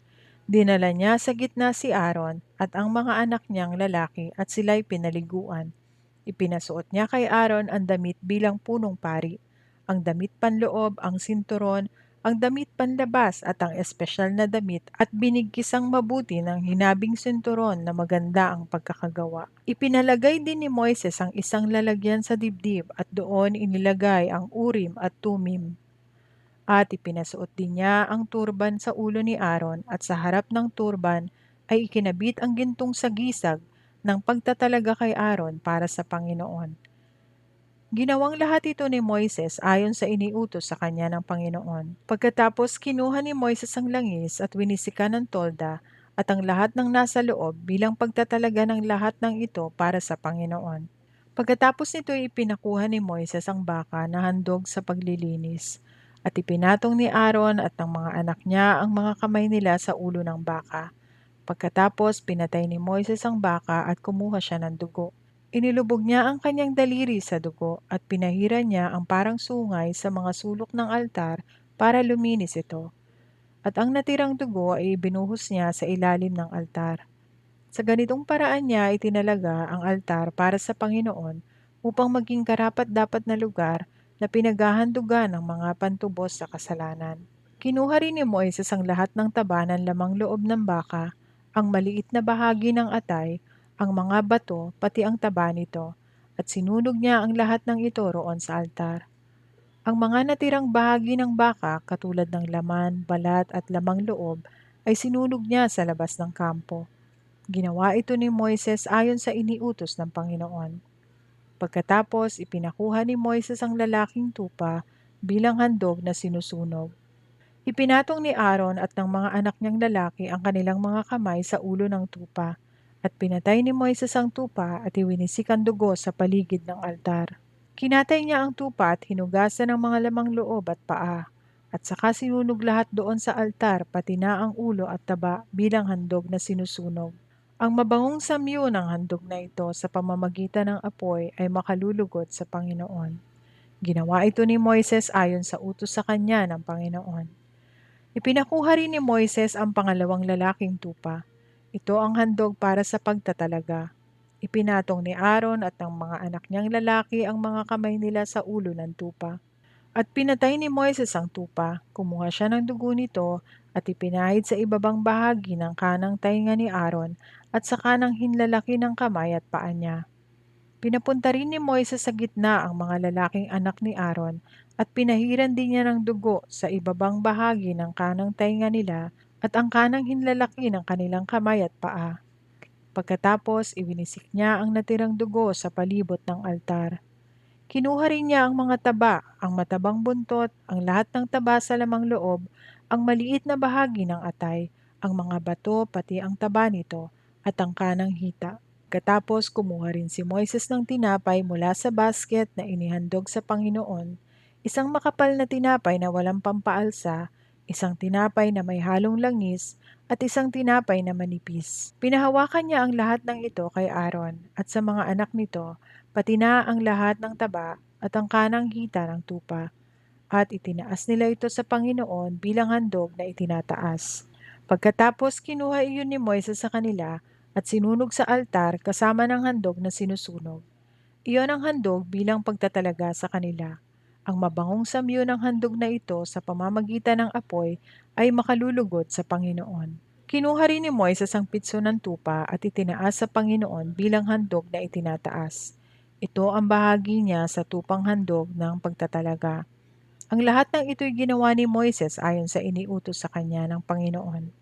Dinala niya sa gitna si Aaron at ang mga anak niyang lalaki at sila'y pinaliguan. Ipinasuot niya kay Aaron ang damit bilang punong pari, ang damit panloob, ang sinturon, ang damit panlabas at ang espesyal na damit at binigkisang mabuti ng hinabing sinturon na maganda ang pagkakagawa. Ipinalagay din ni Moises ang isang lalagyan sa dibdib at doon inilagay ang Urim at Tumim. At ipinasuot din niya ang turban sa ulo ni Aaron at sa harap ng turban ay ikinabit ang gintong sagisag ng pagtatalaga kay Aaron para sa Panginoon. Ginawang lahat ito ni Moises ayon sa iniutos sa kanya ng Panginoon. Pagkatapos kinuha ni Moises ang langis at winisika ng tolda at ang lahat ng nasa loob bilang pagtatalaga ng lahat ng ito para sa Panginoon. Pagkatapos nito ipinakuha ni Moises ang baka na handog sa paglilinis at ipinatong ni Aaron at ng mga anak niya ang mga kamay nila sa ulo ng baka. Pagkatapos pinatay ni Moises ang baka at kumuha siya ng dugo. Inilubog niya ang kanyang daliri sa dugo at pinahiran niya ang parang sungay sa mga sulok ng altar para luminis ito. At ang natirang dugo ay ibinuhos niya sa ilalim ng altar. Sa ganitong paraan niya itinalaga ang altar para sa Panginoon upang maging karapat-dapat na lugar na pinaghahandugan ng mga pantubos sa kasalanan. Kinuha rin ni Moises ang lahat ng taba ng lamang loob ng baka, ang maliit na bahagi ng atay, ang mga bato, pati ang taba nito, at sinunog niya ang lahat ng ito roon sa altar. Ang mga natirang bahagi ng baka, katulad ng laman, balat at lamang loob, ay sinunog niya sa labas ng kampo. Ginawa ito ni Moises ayon sa iniutos ng Panginoon. Pagkatapos, ipinakuha ni Moises ang lalaking tupa bilang handog na sinusunog. Ipinatong ni Aaron at ng mga anak niyang lalaki ang kanilang mga kamay sa ulo ng tupa, at pinatay ni Moises ang tupa at iwinisik ang dugo sa paligid ng altar. Kinatay niya ang tupa at hinugasan ng mga lamang loob at paa, at saka sinunog lahat doon sa altar pati na ang ulo at taba bilang handog na sinusunog. Ang mabangong samyo ng handog na ito sa pamamagitan ng apoy ay makalulugod sa Panginoon. Ginawa ito ni Moises ayon sa utos sa kanya ng Panginoon. Ipinakuha rin ni Moises ang pangalawang lalaking tupa. Ito ang handog para sa pagtatalaga. Ipinatong ni Aaron at ng mga anak niyang lalaki ang mga kamay nila sa ulo ng tupa. At pinatay ni Moises ang tupa, kumuha siya ng dugo nito at ipinahid sa ibabang bahagi ng kanang tainga ni Aaron at sa kanang hinlalaki ng kamay at paa niya. Pinapunta rin ni Moises sa gitna ang mga lalaking anak ni Aaron at pinahiran din niya ng dugo sa ibabang bahagi ng kanang tainga nila at ang kanang hinlalaki ng kanilang kamay at paa. Pagkatapos, iwinisik niya ang natirang dugo sa palibot ng altar. Kinuha rin niya ang mga taba, ang matabang buntot, ang lahat ng taba sa lamang loob, ang maliit na bahagi ng atay, ang mga bato pati ang taba nito, at ang kanang hita. Katapos kumuha rin si Moises ng tinapay mula sa basket na inihandog sa Panginoon, isang makapal na tinapay na walang pampaalsa, isang tinapay na may halong langis, at isang tinapay na manipis. Pinahawakan niya ang lahat ng ito kay Aaron at sa mga anak nito, pati na ang lahat ng taba at ang kanang hita ng tupa, at itinaas nila ito sa Panginoon bilang handog na itinataas. Pagkatapos kinuha iyon ni Moises sa kanila at sinunog sa altar kasama ng handog na sinusunog. Iyon ang handog bilang pagtatalaga sa kanila. Ang mabangong samyo ng handog na ito sa pamamagitan ng apoy ay makalulugod sa Panginoon. Kinuha rin ni Moises ang pitso ng tupa at itinaas sa Panginoon bilang handog na itinataas. Ito ang bahagi niya sa tupang handog ng pagtatalaga. Ang lahat ng ito'y ginawa ni Moises ayon sa iniutos sa kanya ng Panginoon.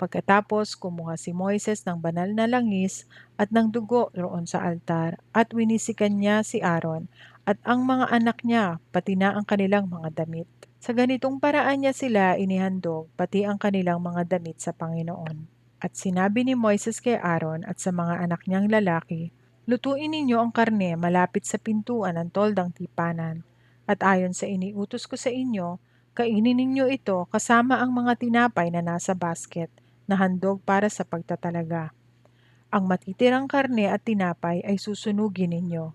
Pagkatapos, kumuha si Moises ng banal na langis at ng dugo roon sa altar, at winisikan niya si Aaron at ang mga anak niya, pati na ang kanilang mga damit. Sa ganitong paraan niya sila inihandog, pati ang kanilang mga damit sa Panginoon. At sinabi ni Moises kay Aaron at sa mga anak niyang lalaki, "Lutuin ninyo ang karne malapit sa pintuan ng toldang tipanan, at ayon sa iniutos ko sa inyo, kainin ninyo ito kasama ang mga tinapay na nasa basket na handog para sa pagtatalaga. Ang matitirang karne at tinapay ay susunugin ninyo.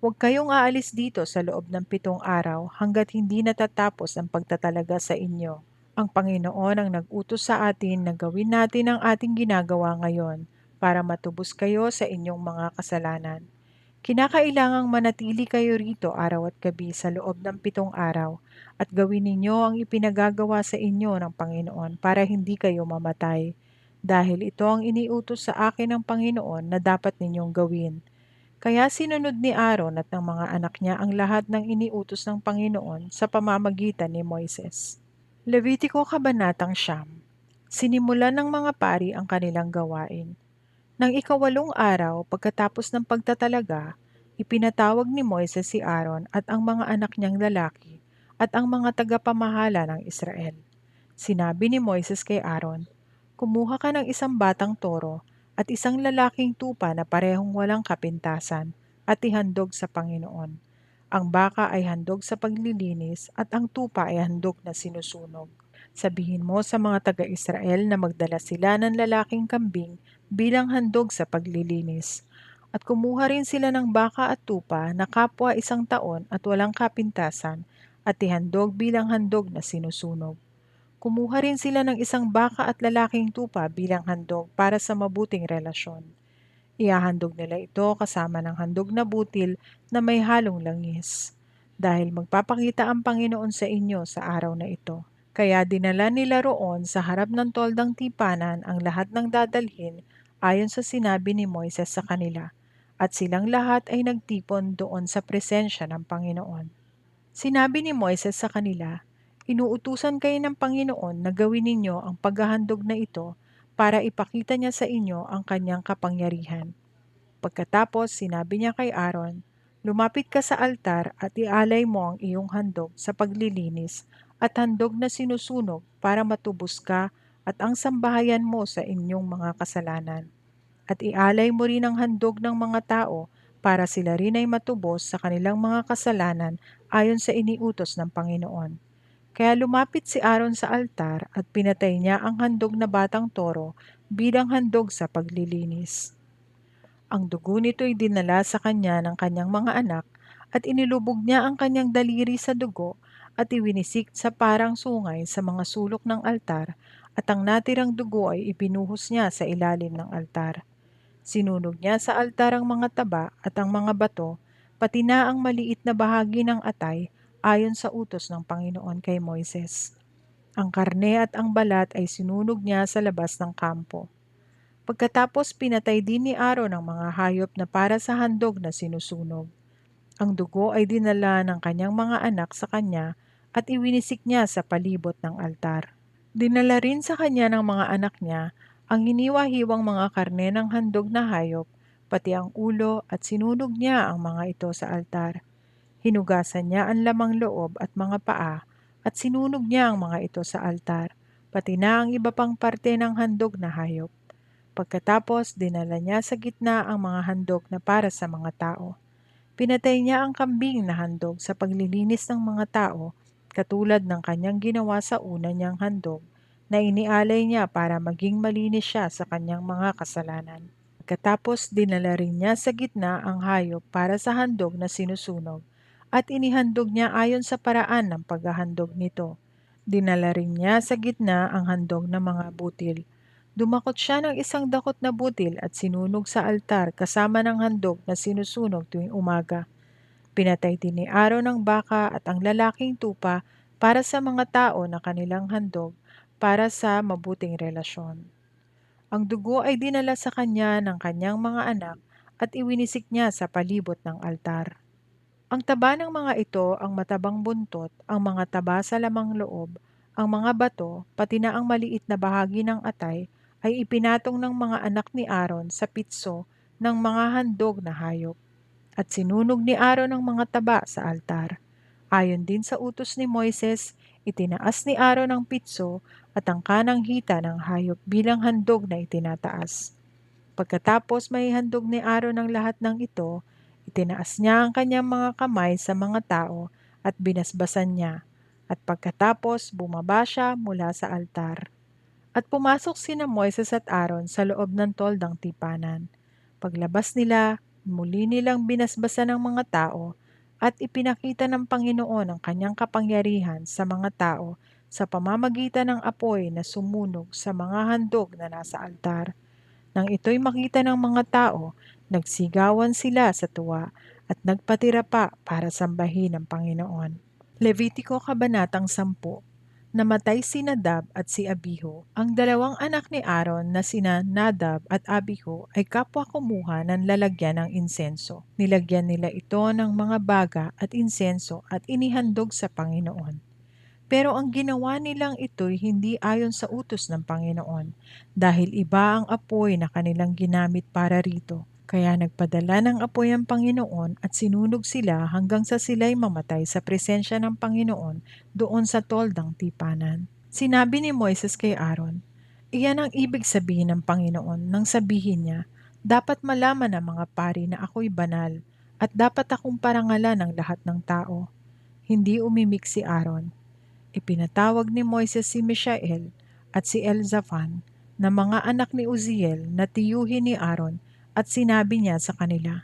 Huwag kayong aalis dito sa loob ng 7 araw hanggat hindi natatapos ang pagtatalaga sa inyo. Ang Panginoon ang nag-utos sa atin na gawin natin ang ating ginagawa ngayon para matubos kayo sa inyong mga kasalanan. Kinakailangang manatili kayo rito araw at gabi sa loob ng 7 araw at gawin ninyo ang ipinagagawa sa inyo ng Panginoon para hindi kayo mamatay. Dahil ito ang iniutos sa akin ng Panginoon na dapat ninyong gawin. Kaya sinunod ni Aaron at ng mga anak niya ang lahat ng iniutos ng Panginoon sa pamamagitan ni Moises. Levitiko Kabanatang 9. Sinimulan ng mga pari ang kanilang gawain. Nang ika-8 araw pagkatapos ng pagtatalaga, ipinatawag ni Moises si Aaron at ang mga anak niyang lalaki at ang mga tagapamahala ng Israel. Sinabi ni Moises kay Aaron, "Kumuha ka ng isang batang toro at isang lalaking tupa na parehong walang kapintasan at ihandog sa Panginoon. Ang baka ay handog sa paglilinis at ang tupa ay handog na sinusunog. Sabihin mo sa mga taga-Israel na magdala sila ng lalaking kambing bilang handog sa paglilinis. At kumuha rin sila ng baka at tupa na kapwa 1 taon at walang kapintasan at ihandog bilang handog na sinusunog. Kumuha rin sila ng isang baka at lalaking tupa bilang handog para sa mabuting relasyon. Ihahandog nila ito kasama ng handog na butil na may halong langis. Dahil magpapakita ang Panginoon sa inyo sa araw na ito. Kaya dinala nila roon sa harap ng toldang tipanan ang lahat ng dadalhin ayon sa sinabi ni Moises sa kanila, at silang lahat ay nagtipon doon sa presensya ng Panginoon. Sinabi ni Moises sa kanila, "Inuutusan kayo ng Panginoon na gawin ninyo ang paghahandog na ito para ipakita niya sa inyo ang kanyang kapangyarihan." Pagkatapos, sinabi niya kay Aaron, "Lumapit ka sa altar at ialay mo ang iyong handog sa paglilinis at handog na sinusunog para matubos ka at ang sambahayan mo sa inyong mga kasalanan. At ialay mo rin ang handog ng mga tao para sila rin ay matubos sa kanilang mga kasalanan ayon sa iniutos ng Panginoon." Kaya lumapit si Aaron sa altar at pinatay niya ang handog na batang toro bilang handog sa paglilinis. Ang dugo nito'y dinala sa kanya ng kanyang mga anak at inilubog niya ang kanyang daliri sa dugo at iwinisik sa parang sungay sa mga sulok ng altar, at ang natirang dugo ay ibinuhos niya sa ilalim ng altar. Sinunog niya sa altar ang mga taba at ang mga bato, pati na ang maliit na bahagi ng atay ayon sa utos ng Panginoon kay Moises. Ang karne at ang balat ay sinunog niya sa labas ng kampo. Pagkatapos pinatay din ni Aaron ang mga hayop na para sa handog na sinusunog. Ang dugo ay dinala ng kanyang mga anak sa kanya at iwinisik niya sa palibot ng altar. Dinala rin sa kanya ng mga anak niya ang hiniwa-hiwang mga karne ng handog na hayop, pati ang ulo, at sinunog niya ang mga ito sa altar. Hinugasan niya ang lamang loob at mga paa at sinunog niya ang mga ito sa altar, pati na ang iba pang parte ng handog na hayop. Pagkatapos, dinala niya sa gitna ang mga handog na para sa mga tao. Pinatay niya ang kambing na handog sa paglilinis ng mga tao, katulad ng kanyang ginawa sa una niyang handog, na inialay niya para maging malinis siya sa kanyang mga kasalanan. Pagkatapos, dinala rin niya sa gitna ang hayop para sa handog na sinusunog, at inihandog niya ayon sa paraan ng paghahandog nito. Dinala rin niya sa gitna ang handog ng mga butil. Dumakot siya ng isang dakot na butil at sinunog sa altar kasama ng handog na sinusunog tuwing umaga. Pinatay din ni Aaron ang baka at ang lalaking tupa para sa mga tao na kanilang handog para sa mabuting relasyon. Ang dugo ay dinala sa kanya ng kanyang mga anak at iwinisik niya sa palibot ng altar. Ang taba ng mga ito, ang matabang buntot, ang mga taba sa lamang loob, ang mga bato, pati na ang maliit na bahagi ng atay, ay ipinatong ng mga anak ni Aaron sa pitso ng mga handog na hayop. At sinunog ni Aaron ang mga taba sa altar. Ayon din sa utos ni Moises, itinaas ni Aaron ang pitso at ang kanang hita ng hayop bilang handog na itinataas. Pagkatapos maihandog ni Aaron ang lahat ng ito, itinaas niya ang kanyang mga kamay sa mga tao at binasbasan niya. At pagkatapos bumaba siya mula sa altar. At pumasok sina Moises at Aaron sa loob ng toldang tipanan. Paglabas nila, muli nilang binasbasan ang mga tao at ipinakita ng Panginoon ang kanyang kapangyarihan sa mga tao sa pamamagitan ng apoy na sumunog sa mga handog na nasa altar. Nang ito'y makita ng mga tao, nagsigawan sila sa tuwa at nagpatira pa para sambahin ang Panginoon. Levitiko Kabanatang 10. Namatay si Nadab at si Abihu. Ang dalawang anak ni Aaron na sina Nadab at Abihu ay kapwa kumuha ng lalagyan ng insenso. Nilagyan nila ito ng mga baga at insenso at inihandog sa Panginoon. Pero ang ginawa nilang ito'y hindi ayon sa utos ng Panginoon, dahil iba ang apoy na kanilang ginamit para rito. Kaya nagpadala ng apoy ang Panginoon at sinunog sila hanggang sa sila'y mamatay sa presensya ng Panginoon doon sa toldang tipanan. Sinabi ni Moises kay Aaron, "Iyan ang ibig sabihin ng Panginoon nang sabihin niya, dapat malaman ng mga pari na ako'y banal at dapat akong parangalan ng lahat ng tao." Hindi umimik si Aaron. Ipinatawag ni Moises si Mishael at si Elzaphan na mga anak ni Uziel na tiyuhin ni Aaron, at sinabi niya sa kanila,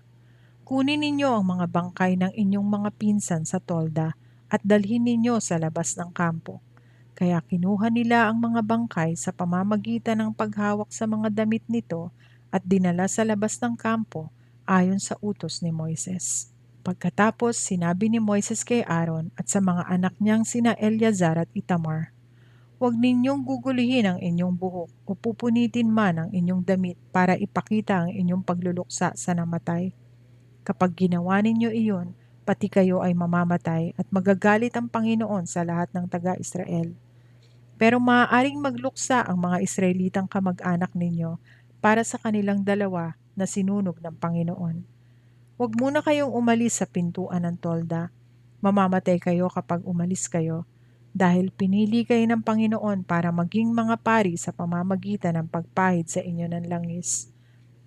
"Kunin ninyo ang mga bangkay ng inyong mga pinsan sa tolda at dalhin ninyo sa labas ng kampo." Kaya kinuha nila ang mga bangkay sa pamamagitan ng paghawak sa mga damit nito at dinala sa labas ng kampo ayon sa utos ni Moises. Pagkatapos, sinabi ni Moises kay Aaron at sa mga anak niyang sina Eleazar at Itamar, Huwag ninyong gugulihin ang inyong buhok o pupunitin man ang inyong damit para ipakita ang inyong pagluluksa sa namatay. Kapag ginawa ninyo iyon, pati kayo ay mamamatay at magagalit ang Panginoon sa lahat ng taga-Israel. Pero maaaring magluksa ang mga Israelitang kamag-anak ninyo para sa kanilang dalawa na sinunog ng Panginoon. Huwag muna kayong umalis sa pintuan ng tolda. Mamamatay kayo kapag umalis kayo, dahil pinili kayo ng Panginoon para maging mga pari sa pamamagitan ng pagpahid sa inyo ng langis.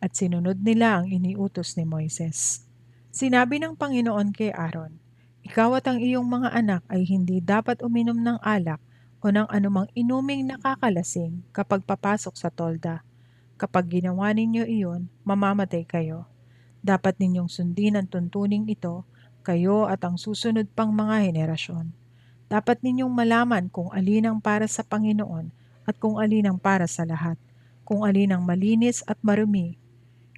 At sinunod nila ang iniutos ni Moises. Sinabi ng Panginoon kay Aaron, ikaw at ang iyong mga anak ay hindi dapat uminom ng alak o ng anumang inuming nakakalasing kapag papasok sa tolda. Kapag ginawa ninyo iyon, mamamatay kayo. Dapat ninyong sundin ang tuntuning ito, kayo at ang susunod pang mga henerasyon. Dapat ninyong malaman kung alin ang para sa Panginoon at kung alin ang para sa lahat, kung alin ang malinis at marumi.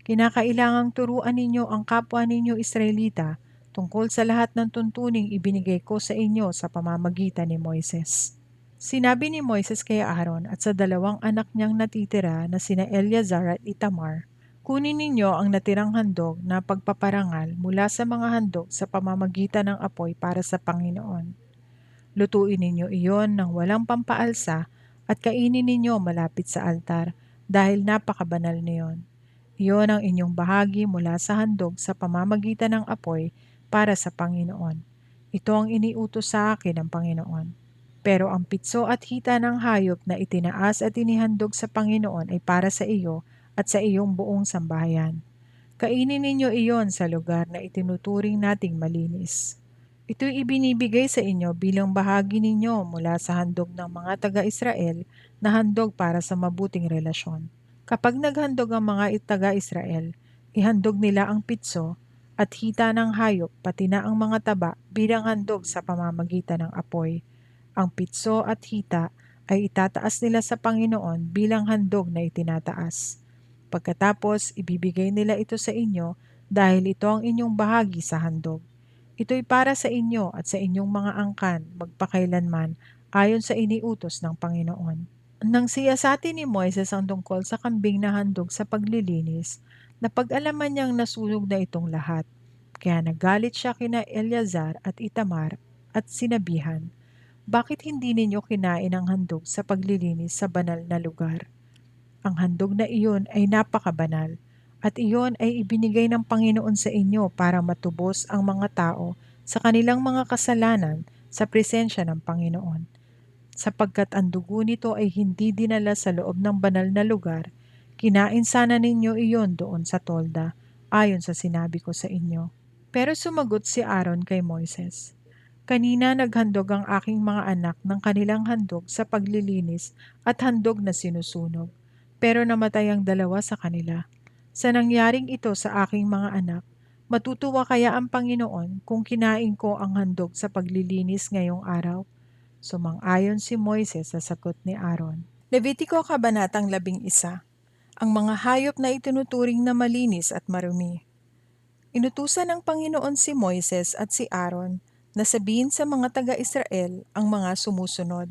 Kinakailangang turuan ninyo ang kapwa ninyo Israelita tungkol sa lahat ng tuntuning ibinigay ko sa inyo sa pamamagitan ni Moises. Sinabi ni Moises kay Aaron at sa dalawang anak niyang natitira na sina Eleazar at Itamar, kunin ninyo ang natirang handog na pagpaparangal mula sa mga handog sa pamamagitan ng apoy para sa Panginoon. Lutuin ninyo iyon ng walang pampaalsa at kainin ninyo malapit sa altar dahil napakabanal niyon. Iyon ang inyong bahagi mula sa handog sa pamamagitan ng apoy para sa Panginoon. Ito ang iniutos sa akin ng Panginoon. Pero ang pitso at hita ng hayop na itinaas at inihandog sa Panginoon ay para sa iyo at sa iyong buong sambahayan. Kainin ninyo iyon sa lugar na itinuturing nating malinis. Ito'y ibinibigay sa inyo bilang bahagi ninyo mula sa handog ng mga taga-Israel na handog para sa mabuting relasyon. Kapag naghandog ang mga taga-Israel, ihandog nila ang pitso at hita ng hayop pati na ang mga taba bilang handog sa pamamagitan ng apoy. Ang pitso at hita ay itataas nila sa Panginoon bilang handog na itinataas. Pagkatapos, ibibigay nila ito sa inyo dahil ito ang inyong bahagi sa handog. Ito'y para sa inyo at sa inyong mga angkan magpakailanman ayon sa iniutos ng Panginoon. Nang siyasatin ni Moises ang tungkol sa kambing na handog sa paglilinis, napag-alaman niyang nasunog na itong lahat. Kaya nagalit siya kina Eleazar at Itamar at sinabihan, bakit hindi ninyo kinain ang handog sa paglilinis sa banal na lugar? Ang handog na iyon ay napakabanal, at iyon ay ibinigay ng Panginoon sa inyo para matubos ang mga tao sa kanilang mga kasalanan sa presensya ng Panginoon. Sapagkat ang dugo nito ay hindi dinala sa loob ng banal na lugar, kinain sana ninyo iyon doon sa tolda, ayon sa sinabi ko sa inyo. Pero sumagot si Aaron kay Moises, kanina naghandog ang aking mga anak ng kanilang handog sa paglilinis at handog na sinusunog, pero namatay ang dalawa sa kanila. Sa nangyaring ito sa aking mga anak, matutuwa kaya ang Panginoon kung kinain ko ang handog sa paglilinis ngayong araw? Sumang-ayon si Moises sa sagot ni Aaron. Levitiko Kabanatang 11. Ang mga hayop na itinuturing na malinis at marumi. Inutusan ng Panginoon si Moises at si Aaron na sabihin sa mga taga-Israel ang mga sumusunod.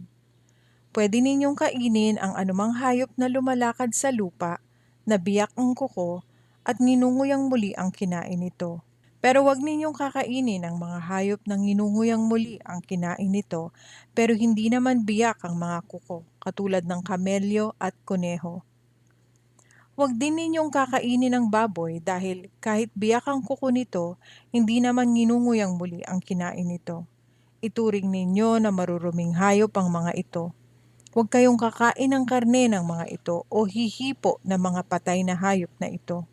Pwede ninyong kainin ang anumang hayop na lumalakad sa lupa, na biyak ang kuko, at ninunguyang muli ang kinain nito. Pero huwag ninyong kakainin ang mga hayop na ninunguyang muli ang kinain nito, pero hindi naman biyak ang mga kuko, katulad ng kamelyo at kuneho. Huwag din ninyong kakainin ng baboy dahil kahit biyak ang kuko nito, hindi naman ninunguyang muli ang kinain nito. Ituring ninyo na maruruming hayop ang mga ito. Huwag kayong kakain ng karne ng mga ito o hihipo ng mga patay na hayop na ito.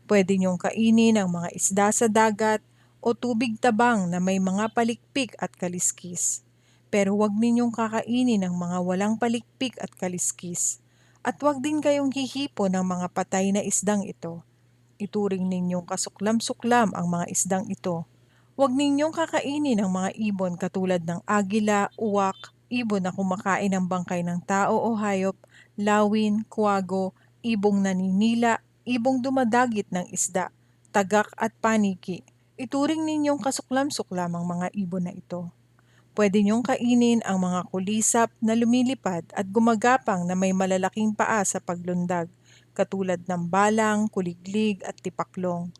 Pwede niyong kainin ang mga isda sa dagat o tubig tabang na may mga palikpik at kaliskis. Pero huwag ninyong kakainin ang mga walang palikpik at kaliskis. At huwag din kayong hihipo ng mga patay na isdang ito. Ituring ninyong kasuklam-suklam ang mga isdang ito. Huwag ninyong kakainin ang mga ibon katulad ng agila, uwak, ibon na kumakain ng bangkay ng tao o hayop, lawin, kuwago, ibong naninila, ibong dumadagit ng isda, tagak at paniki. Ituring ninyong kasuklam-suklam ang mga ibon na ito. Pwede niyong kainin ang mga kulisap na lumilipad at gumagapang na may malalaking paa sa paglundag, katulad ng balang, kuliglig at tipaklong.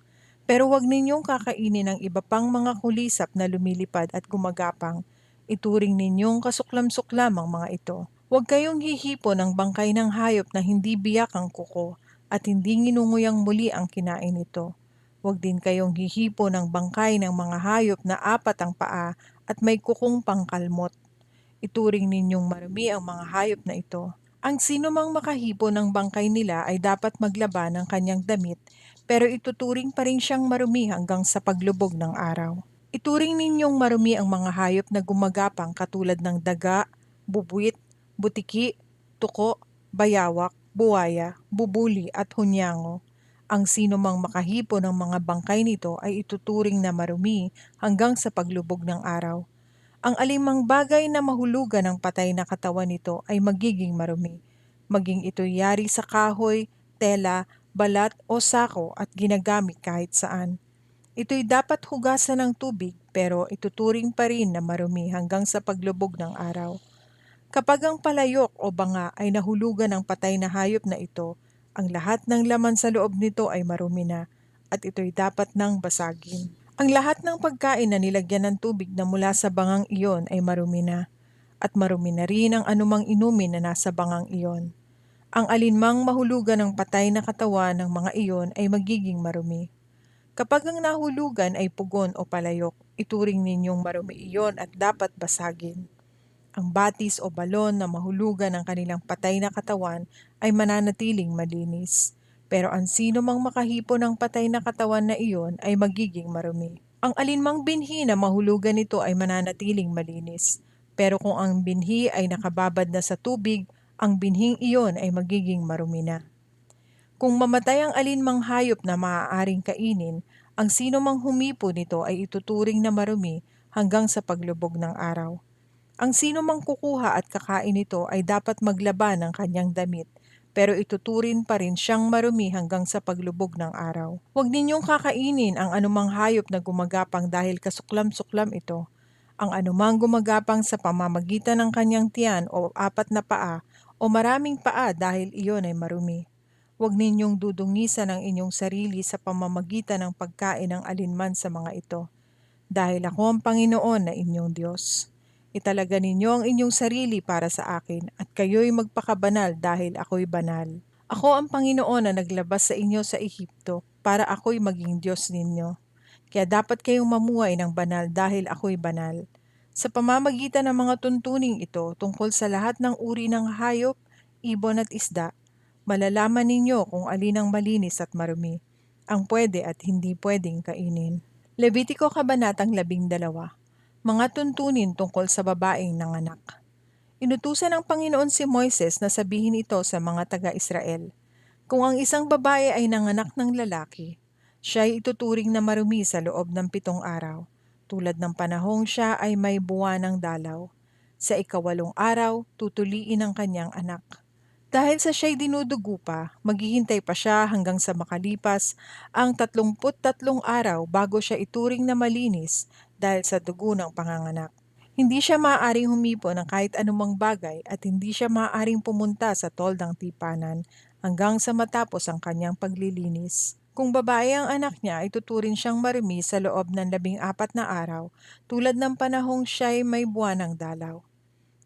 Pero huwag ninyong kakainin ang iba pang mga kulisap na lumilipad at gumagapang. Ituring ninyong kasuklam-suklam ang mga ito. Huwag kayong hihipo ng bangkay ng hayop na hindi biyak ang kuko at hindi nginunguyang muli ang kinain nito. Huwag din kayong hihipo ng bangkay ng mga hayop na apat ang paa at may kukong pangkalmot. Ituring ninyong marumi ang mga hayop na ito. Ang sino mang makahipo ng bangkay nila ay dapat maglaba ng kanyang damit, pero ituturing pa rin siyang marumi hanggang sa paglubog ng araw. Ituring ninyong marumi ang mga hayop na gumagapang katulad ng daga, bubwit, butiki, tuko, bayawak, buwaya, bubuli at hunyango. Ang sino mang makahipo ng mga bangkay nito ay ituturing na marumi hanggang sa paglubog ng araw. Ang alimang bagay na mahulugan ng patay na katawan nito ay magiging marumi, maging ito'y yari sa kahoy, tela, balat o sako at ginagamit kahit saan. Ito'y dapat hugasan ng tubig pero ituturing pa rin na marumi hanggang sa paglubog ng araw. Kapag ang palayok o banga ay nahulugan ng patay na hayop na ito, ang lahat ng laman sa loob nito ay marumi na at ito'y dapat nang basagin. Ang lahat ng pagkain na nilagyan ng tubig na mula sa bangang iyon ay marumi na, at marumi na rin ang anumang inumin na nasa bangang iyon. Ang alinmang mahulugan ng patay na katawan ng mga iyon ay magiging marumi. Kapag ang nahulugan ay pugon o palayok, ituring ninyong marumi iyon at dapat basagin. Ang batis o balon na mahulugan ng kanilang patay na katawan ay mananatiling malinis. Pero ang sino mang makahipo ng patay na katawan na iyon ay magiging marumi. Ang alinmang binhi na mahulugan nito ay mananatiling malinis. Pero kung ang binhi ay nakababad na sa tubig, ang binhing iyon ay magiging marumi na. Kung mamatay ang alinmang hayop na maaaring kainin, ang sino mang humipo nito ay ituturing na marumi hanggang sa paglubog ng araw. Ang sino mang kukuha at kakain nito ay dapat maglaba ng kanyang damit, pero ituturin pa rin siyang marumi hanggang sa paglubog ng araw. Huwag ninyong kakainin ang anumang hayop na gumagapang dahil kasuklam-suklam ito. Ang anumang gumagapang sa pamamagitan ng kanyang tiyan o apat na paa o maraming paa dahil iyon ay marumi. Huwag ninyong dudungisan ang inyong sarili sa pamamagitan ng pagkain ng alinman sa mga ito dahil ako ang Panginoon na inyong Diyos. Italaga ninyo ang inyong sarili para sa akin at kayo'y magpakabanal dahil ako'y banal. Ako ang Panginoon na naglabas sa inyo sa Ehipto para ako'y maging Diyos ninyo. Kaya dapat kayong mamuhay ng banal dahil ako'y banal. Sa pamamagitan ng mga tuntuning ito tungkol sa lahat ng uri ng hayop, ibon at isda, malalaman ninyo kung alin ang malinis at marumi, ang pwede at hindi pwedeng kainin. Levitiko Kabanatang 12. Mga tuntunin tungkol sa babaeng nanganak. Inutusan ng Panginoon si Moises na sabihin ito sa mga taga-Israel. Kung ang isang babae ay nanganak ng lalaki, siya ay ituturing na marumi sa loob ng 7 araw, tulad ng panahong siya ay may buwanang dalaw. Sa 8 araw, tutuliin ang kanyang anak. Dahil sa siya'y dinudugo pa, maghihintay pa siya hanggang sa makalipas ang 33 araw bago siya ituring na malinis dahil sa dugo ng panganganak. Hindi siya maaaring humipo ng kahit anumang bagay at hindi siya maaaring pumunta sa toldang tipanan hanggang sa matapos ang kanyang paglilinis. Kung babae ang anak niya, ay tuturin siyang marumi sa loob ng 14 na araw tulad ng panahong siya'y may buwanang dalaw.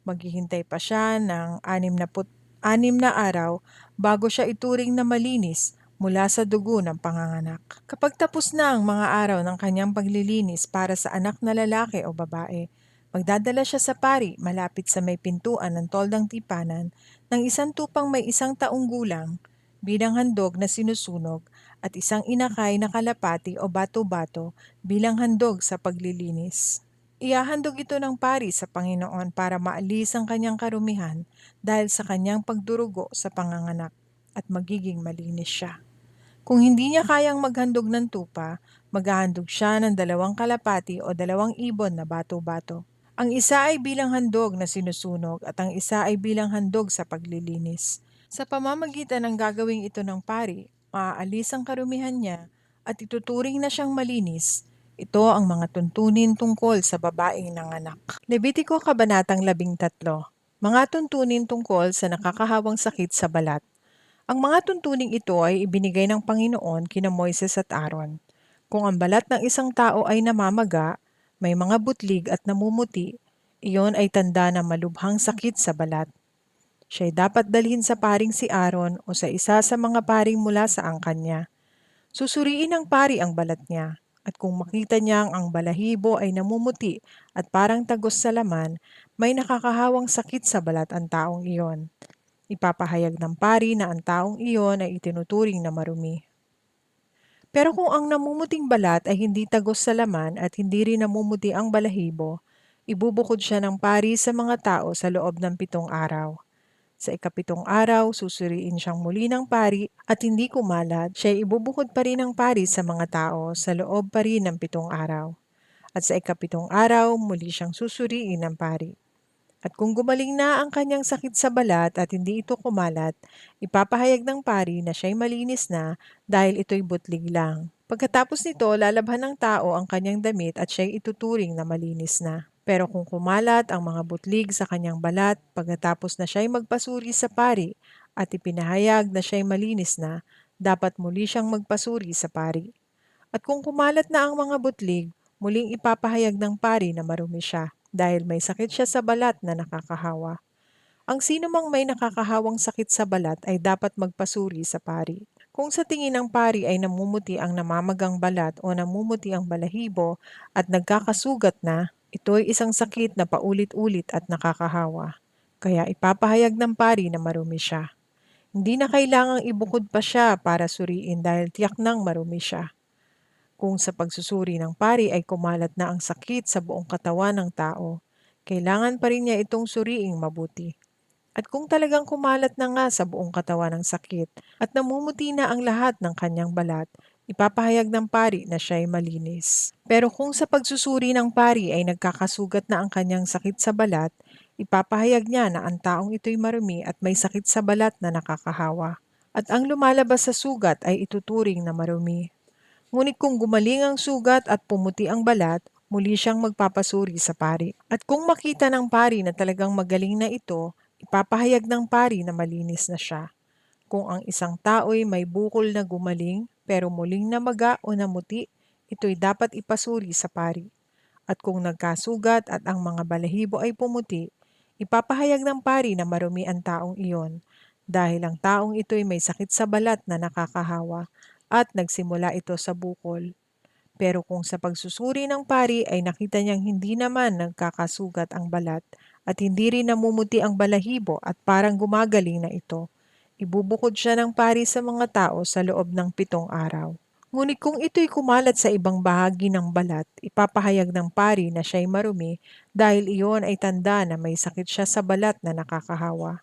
Maghihintay pa siya ng 6 na araw bago siya ituring na malinis mula sa dugo ng panganganak. Kapag tapos na ang mga araw ng kanyang paglilinis para sa anak na lalaki o babae, magdadala siya sa pari malapit sa may pintuan ng toldang tipanan ng isang tupang may 1 taong gulang bilang handog na sinusunog at isang inakay na kalapati o bato-bato bilang handog sa paglilinis. Ihahandog ito ng pari sa Panginoon para maalis ang kanyang karumihan dahil sa kanyang pagdurugo sa panganganak at magiging malinis siya. Kung hindi niya kayang maghandog ng tupa, maghahandog siya ng 2 kalapati o 2 ibon na bato-bato. Ang isa ay bilang handog na sinusunog at ang isa ay bilang handog sa paglilinis. Sa pamamagitan ng gagawing ito ng pari, maaalis ang karumihan niya at ituturing na siyang malinis. Ito ang mga tuntunin tungkol sa babaeng nanganak. Levitiko Kabanatang 13. Mga tuntunin tungkol sa nakakahawang sakit sa balat. Ang mga tuntuning ito ay ibinigay ng Panginoon kina Moises at Aaron. Kung ang balat ng isang tao ay namamaga, may mga butlig at namumuti, iyon ay tanda ng malubhang sakit sa balat. Siya'y dapat dalhin sa paring si Aaron o sa isa sa mga paring mula sa angkan niya. Susuriin ng pari ang balat niya, at kung makita niyang ang balahibo ay namumuti at parang tagos sa laman, may nakakahawang sakit sa balat ang taong iyon. Ipapahayag ng pari na ang taong iyon ay itinuturing na marumi. Pero kung ang namumuting balat ay hindi tagos sa laman at hindi rin namumuti ang balahibo, ibubukod siya ng pari sa mga tao sa loob ng 7 araw. Sa ikapitong araw, susuriin siyang muli ng pari at hindi kumalat, siya ibubukod pa rin ng pari sa mga tao sa loob pa rin ng 7 araw. At sa ikapitong araw, muli siyang susuriin ng pari. At kung gumaling na ang kanyang sakit sa balat at hindi ito kumalat, ipapahayag ng pari na siya'y malinis na dahil ito'y butlig lang. Pagkatapos nito, lalabhan ng tao ang kanyang damit at siya'y ituturing na malinis na. Pero kung kumalat ang mga butlig sa kanyang balat, pagkatapos na siya'y magpasuri sa pari at ipinahayag na siya'y malinis na, dapat muli siyang magpasuri sa pari. At kung kumalat na ang mga butlig, muling ipapahayag ng pari na marumi siya dahil may sakit siya sa balat na nakakahawa. Ang sino mang may nakakahawang sakit sa balat ay dapat magpasuri sa pari. Kung sa tingin ng pari ay namumuti ang namamagang balat o namumuti ang balahibo at nagkakasugat na, ito ay isang sakit na paulit-ulit at nakakahawa. Kaya ipapahayag ng pari na marumi siya. Hindi na kailangang ibukod pa siya para suriin dahil tiyak nang marumi siya. Kung sa pagsusuri ng pari ay kumalat na ang sakit sa buong katawan ng tao, kailangan pa rin niya itong suriing mabuti. At kung talagang kumalat na nga sa buong katawan ng sakit at namumuti na ang lahat ng kanyang balat, ipapahayag ng pari na siya ay malinis. Pero kung sa pagsusuri ng pari ay nagkakasugat na ang kanyang sakit sa balat, ipapahayag niya na ang taong ito'y marumi at may sakit sa balat na nakakahawa. At ang lumalabas sa sugat ay ituturing na marumi. Ngunit kung gumaling ang sugat at pumuti ang balat, muli siyang magpapasuri sa pari. At kung makita ng pari na talagang magaling na ito, ipapahayag ng pari na malinis na siya. Kung ang isang tao'y may bukol na gumaling pero muling namaga o namuti, ito'y dapat ipasuri sa pari. At kung nagkasugat at ang mga balahibo ay pumuti, ipapahayag ng pari na marumi ang taong iyon dahil ang taong ito'y may sakit sa balat na nakakahawa at nagsimula ito sa bukol. Pero kung sa pagsusuri ng pari ay nakita niyang hindi naman nagkakasugat ang balat at hindi rin namumuti ang balahibo at parang gumagaling na ito, ibubukod siya ng pari sa mga tao sa loob ng 7 araw. Ngunit kung ito'y kumalat sa ibang bahagi ng balat, ipapahayag ng pari na siya'y marumi dahil iyon ay tanda na may sakit siya sa balat na nakakahawa.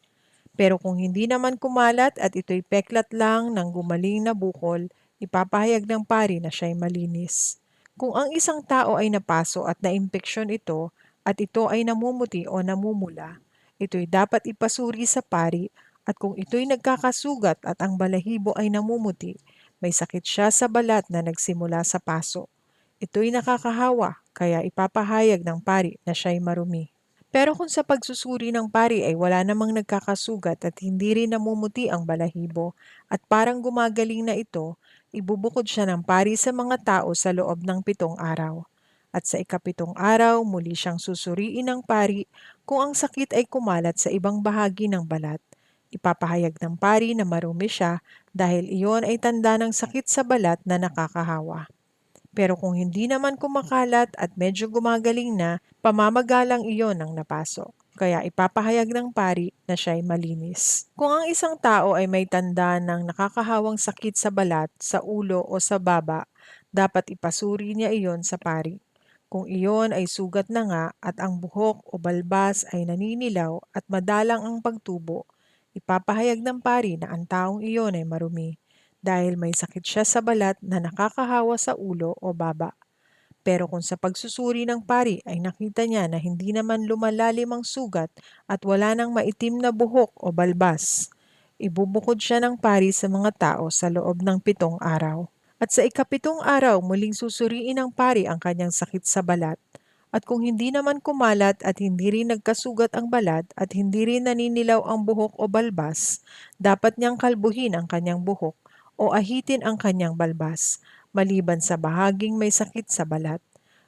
Pero kung hindi naman kumalat at ito'y peklat lang ng gumaling na bukol, ipapahayag ng pari na siya'y malinis. Kung ang isang tao ay napaso at naimpeksyon ito at ito ay namumuti o namumula, ito'y dapat ipasuri sa pari at kung ito'y nagkakasugat at ang balahibo ay namumuti, may sakit siya sa balat na nagsimula sa paso. Ito'y nakakahawa, kaya ipapahayag ng pari na siya'y marumi. Pero kung sa pagsusuri ng pari ay wala namang nagkakasugat at hindi rin namumuti ang balahibo at parang gumagaling na ito, ibubukod siya ng pari sa mga tao sa loob ng 7 araw. At sa ikapitong araw, muli siyang susuriin ng pari kung ang sakit ay kumalat sa ibang bahagi ng balat. Ipapahayag ng pari na marumi siya dahil iyon ay tanda ng sakit sa balat na nakakahawa. Pero kung hindi naman kumakalat at medyo gumagaling na, pamamagalang iyon ang napasok. Kaya ipapahayag ng pari na siya'y malinis. Kung ang isang tao ay may tanda ng nakakahawang sakit sa balat, sa ulo o sa baba, dapat ipasuri niya iyon sa pari. Kung iyon ay sugat na nga at ang buhok o balbas ay naninilaw at madalang ang pagtubo, ipapahayag ng pari na ang taong iyon ay marumi dahil may sakit siya sa balat na nakakahawa sa ulo o baba. Pero kung sa pagsusuri ng pari ay nakita niya na hindi naman lumalalim ang sugat at wala nang maitim na buhok o balbas, ibubukod siya ng pari sa mga tao sa loob ng 7 araw. At sa ikapitong araw, muling susuriin ng pari ang kanyang sakit sa balat. At kung hindi naman kumalat at hindi rin nagkasugat ang balat at hindi rin naninilaw ang buhok o balbas, dapat niyang kalbuhin ang kanyang buhok o ahitin ang kanyang balbas, maliban sa bahaging may sakit sa balat.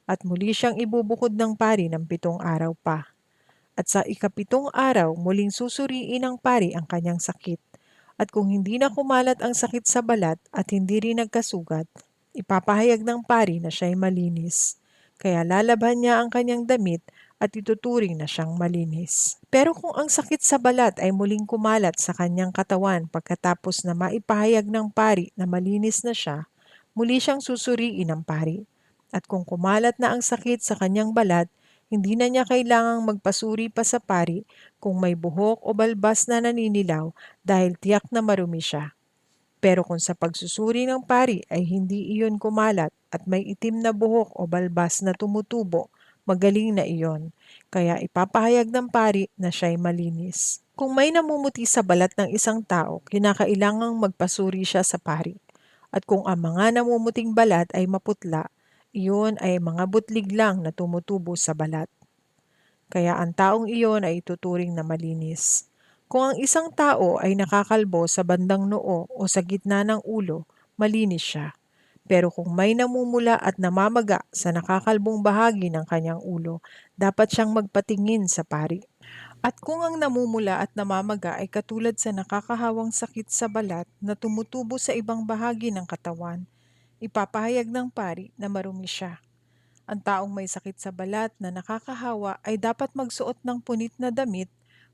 At muli siyang ibubukod ng pari ng 7 araw pa. At sa ikapitong araw, muling susuriin ng pari ang kanyang sakit. At kung hindi na kumalat ang sakit sa balat at hindi rin nagkasugat, ipapahayag ng pari na siya'y malinis. Kaya lalabhan niya ang kanyang damit at ituturing na siyang malinis. Pero kung ang sakit sa balat ay muling kumalat sa kanyang katawan pagkatapos na maipahayag ng pari na malinis na siya, muli siyang susuriin ng pari. At kung kumalat na ang sakit sa kanyang balat, hindi na niya kailangang magpasuri pa sa pari kung may buhok o balbas na naninilaw dahil tiyak na marumi siya. Pero kung sa pagsusuri ng pari ay hindi iyon kumalat at may itim na buhok o balbas na tumutubo, magaling na iyon. Kaya ipapahayag ng pari na siya'y malinis. Kung may namumuti sa balat ng isang tao, kinakailangang magpasuri siya sa pari. At kung ang mga namumuting balat ay maputla, iyon ay mga butlig lang na tumutubo sa balat. Kaya ang taong iyon ay ituturing na malinis. Kung ang isang tao ay nakakalbo sa bandang noo o sa gitna ng ulo, malinis siya. Pero kung may namumula at namamaga sa nakakalbong bahagi ng kanyang ulo, dapat siyang magpatingin sa pari. At kung ang namumula at namamaga ay katulad sa nakakahawang sakit sa balat na tumutubo sa ibang bahagi ng katawan, ipapahayag ng pari na marumi siya. Ang taong may sakit sa balat na nakakahawa ay dapat magsuot ng punit na damit,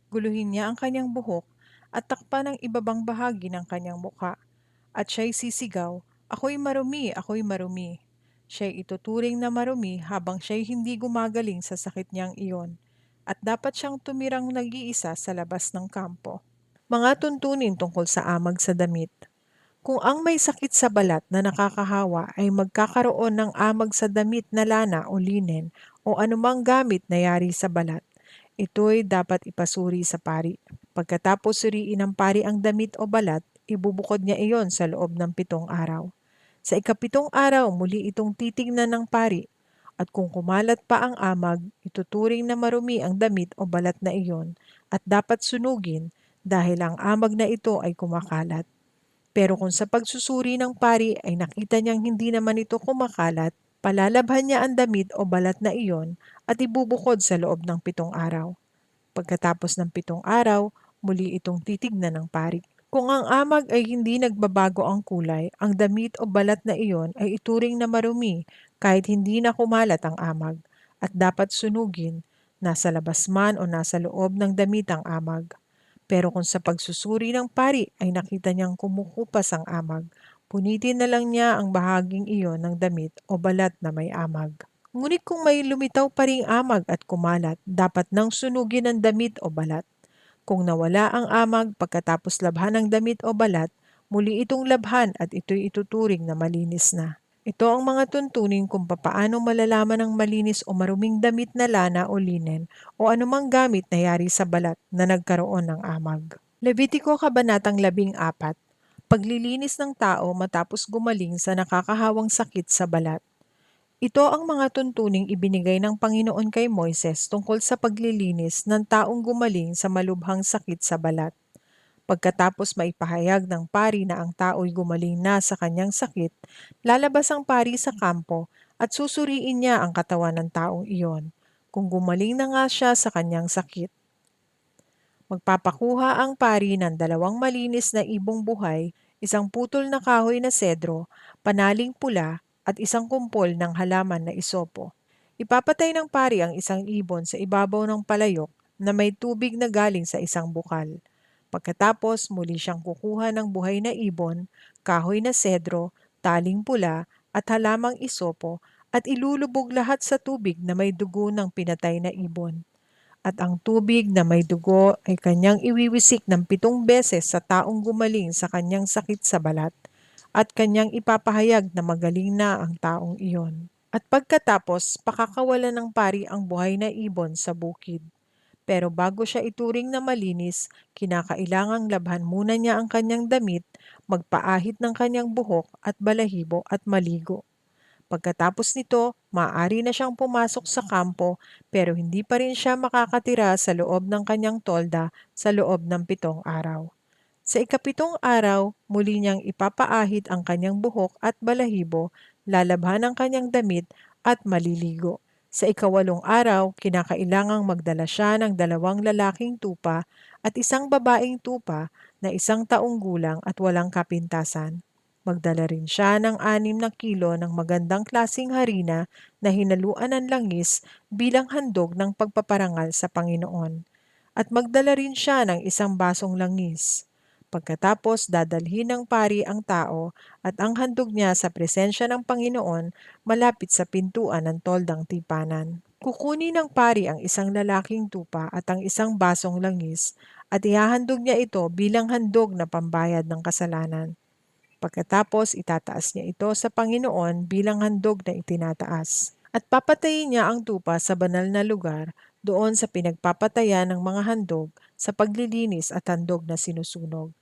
guluhin niya ang kanyang buhok, at takpan ang ibabang bahagi ng kanyang mukha. At siya'y sisigaw, "Ako'y marumi, ako'y marumi." Siya'y ituturing na marumi habang siya'y hindi gumagaling sa sakit niyang iyon. At dapat siyang tumirang nag-iisa sa labas ng kampo. Mga tuntunin tungkol sa amag sa damit. Kung ang may sakit sa balat na nakakahawa ay magkakaroon ng amag sa damit na lana o linen o anumang gamit na yari sa balat, ito'y dapat ipasuri sa pari. Pagkatapos suriin ng pari ang damit o balat, ibubukod niya iyon sa loob ng 7 araw. Sa ikapitong araw, muli itong titignan ng pari. At kung kumalat pa ang amag, ituturing na marumi ang damit o balat na iyon at dapat sunugin dahil ang amag na ito ay kumakalat. Pero kung sa pagsusuri ng pari ay nakita niyang hindi naman ito kumakalat, palalabhan niya ang damit o balat na iyon at ibubukod sa loob ng 7 araw. Pagkatapos ng 7 araw, muli itong titignan ng pari. Kung ang amag ay hindi nagbabago ang kulay, ang damit o balat na iyon ay ituring na marumi kahit hindi na kumalat ang amag at dapat sunugin, nasa labas man o nasa loob ng damit ang amag. Pero kung sa pagsusuri ng pari ay nakita niyang kumukupas ang amag, punitin na lang niya ang bahaging iyon ng damit o balat na may amag. Ngunit kung may lumitaw pa ring amag at kumalat, dapat nang sunugin ang damit o balat. Kung nawala ang amag pagkatapos labhan ng damit o balat, muli itong labhan at ito'y ituturing na malinis na. Ito ang mga tuntunin kung papaano malalaman ng malinis o maruming damit na lana o linen o anumang gamit na yari sa balat na nagkaroon ng amag. Levitiko Kabanatang 14. Paglilinis ng tao matapos gumaling sa nakakahawang sakit sa balat. Ito ang mga tuntuning ibinigay ng Panginoon kay Moises tungkol sa paglilinis ng taong gumaling sa malubhang sakit sa balat. Pagkatapos maipahayag ng pari na ang tao'y gumaling na sa kanyang sakit, lalabas ang pari sa kampo at susuriin niya ang katawan ng taong iyon, kung gumaling na nga siya sa kanyang sakit. Magpapakuha ang pari ng 2 malinis na ibong buhay, isang putol na kahoy na sedro, panaling pula, at isang kumpol ng halaman na isopo. Ipapatay ng pari ang isang ibon sa ibabaw ng palayok na may tubig na galing sa isang bukal. Pagkatapos, muli siyang kukuha ng buhay na ibon, kahoy na sedro, taling pula, at halamang isopo, at ilulubog lahat sa tubig na may dugo ng pinatay na ibon. At ang tubig na may dugo ay kanyang iwiwisik ng 7 beses sa taong gumaling sa kanyang sakit sa balat, at kanyang ipapahayag na magaling na ang taong iyon. At pagkatapos, pakakawalan ng pari ang buhay na ibon sa bukid. Pero bago siya ituring na malinis, kinakailangang labhan muna niya ang kanyang damit, magpaahit ng kanyang buhok at balahibo at maligo. Pagkatapos nito, maaari na siyang pumasok sa kampo pero hindi pa rin siya makakatira sa loob ng kanyang tolda sa loob ng 7 araw. Sa ikapitong araw, muli niyang ipapaahit ang kanyang buhok at balahibo, lalabhan ang kanyang damit at maliligo. Sa ikawalong araw, kinakailangang magdala siya ng 2 lalaking tupa at 1 babaeng tupa na 1 taong gulang at walang kapintasan. Magdala rin siya ng 6 na kilo ng magandang klasing harina na hinaluan ng langis bilang handog ng pagpaparangal sa Panginoon. At magdala rin siya ng 1 basong langis. Pagkatapos dadalhin ng pari ang tao at ang handog niya sa presensya ng Panginoon malapit sa pintuan ng toldang tipanan. Kukunin ng pari ang 1 lalaking tupa at ang 1 basong langis at ihahandog niya ito bilang handog na pambayad ng kasalanan. Pagkatapos itataas niya ito sa Panginoon bilang handog na itinataas. At papatayin niya ang tupa sa banal na lugar doon sa pinagpapatayan ng mga handog sa paglilinis at handog na sinusunog.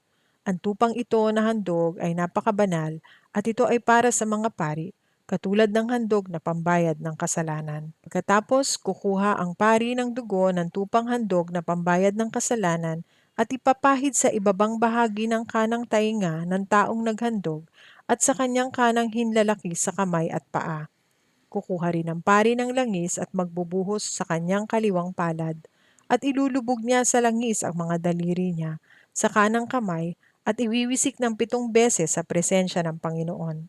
Ang tupang ito na handog ay napakabanal at ito ay para sa mga pari, katulad ng handog na pambayad ng kasalanan. Pagkatapos, kukuha ang pari ng dugo ng tupang handog na pambayad ng kasalanan at ipapahid sa ibabang bahagi ng kanang tainga ng taong naghandog at sa kanyang kanang hinlalaki sa kamay at paa. Kukuha rin ng pari ng langis at magbubuhos sa kanyang kaliwang palad at ilulubog niya sa langis ang mga daliri niya sa kanang kamay at iwiwisik ng 7 beses sa presensya ng Panginoon.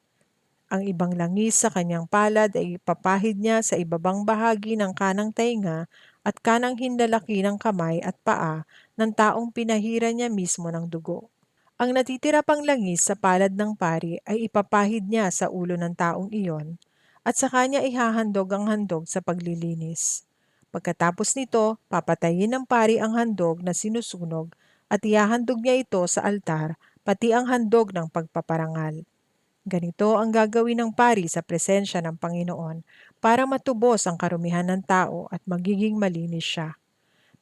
Ang ibang langis sa kanyang palad ay ipapahid niya sa ibabang bahagi ng kanang tainga at kanang hinlalaki ng kamay at paa ng taong pinahira niya mismo ng dugo. Ang natitira pang langis sa palad ng pari ay ipapahid niya sa ulo ng taong iyon at sa kanya ihahandog ang handog sa paglilinis. Pagkatapos nito, papatayin ng pari ang handog na sinusunog at ihahandog niya ito sa altar, pati ang handog ng pagpaparangal. Ganito ang gagawin ng pari sa presensya ng Panginoon para matubos ang karumihan ng tao at magiging malinis siya.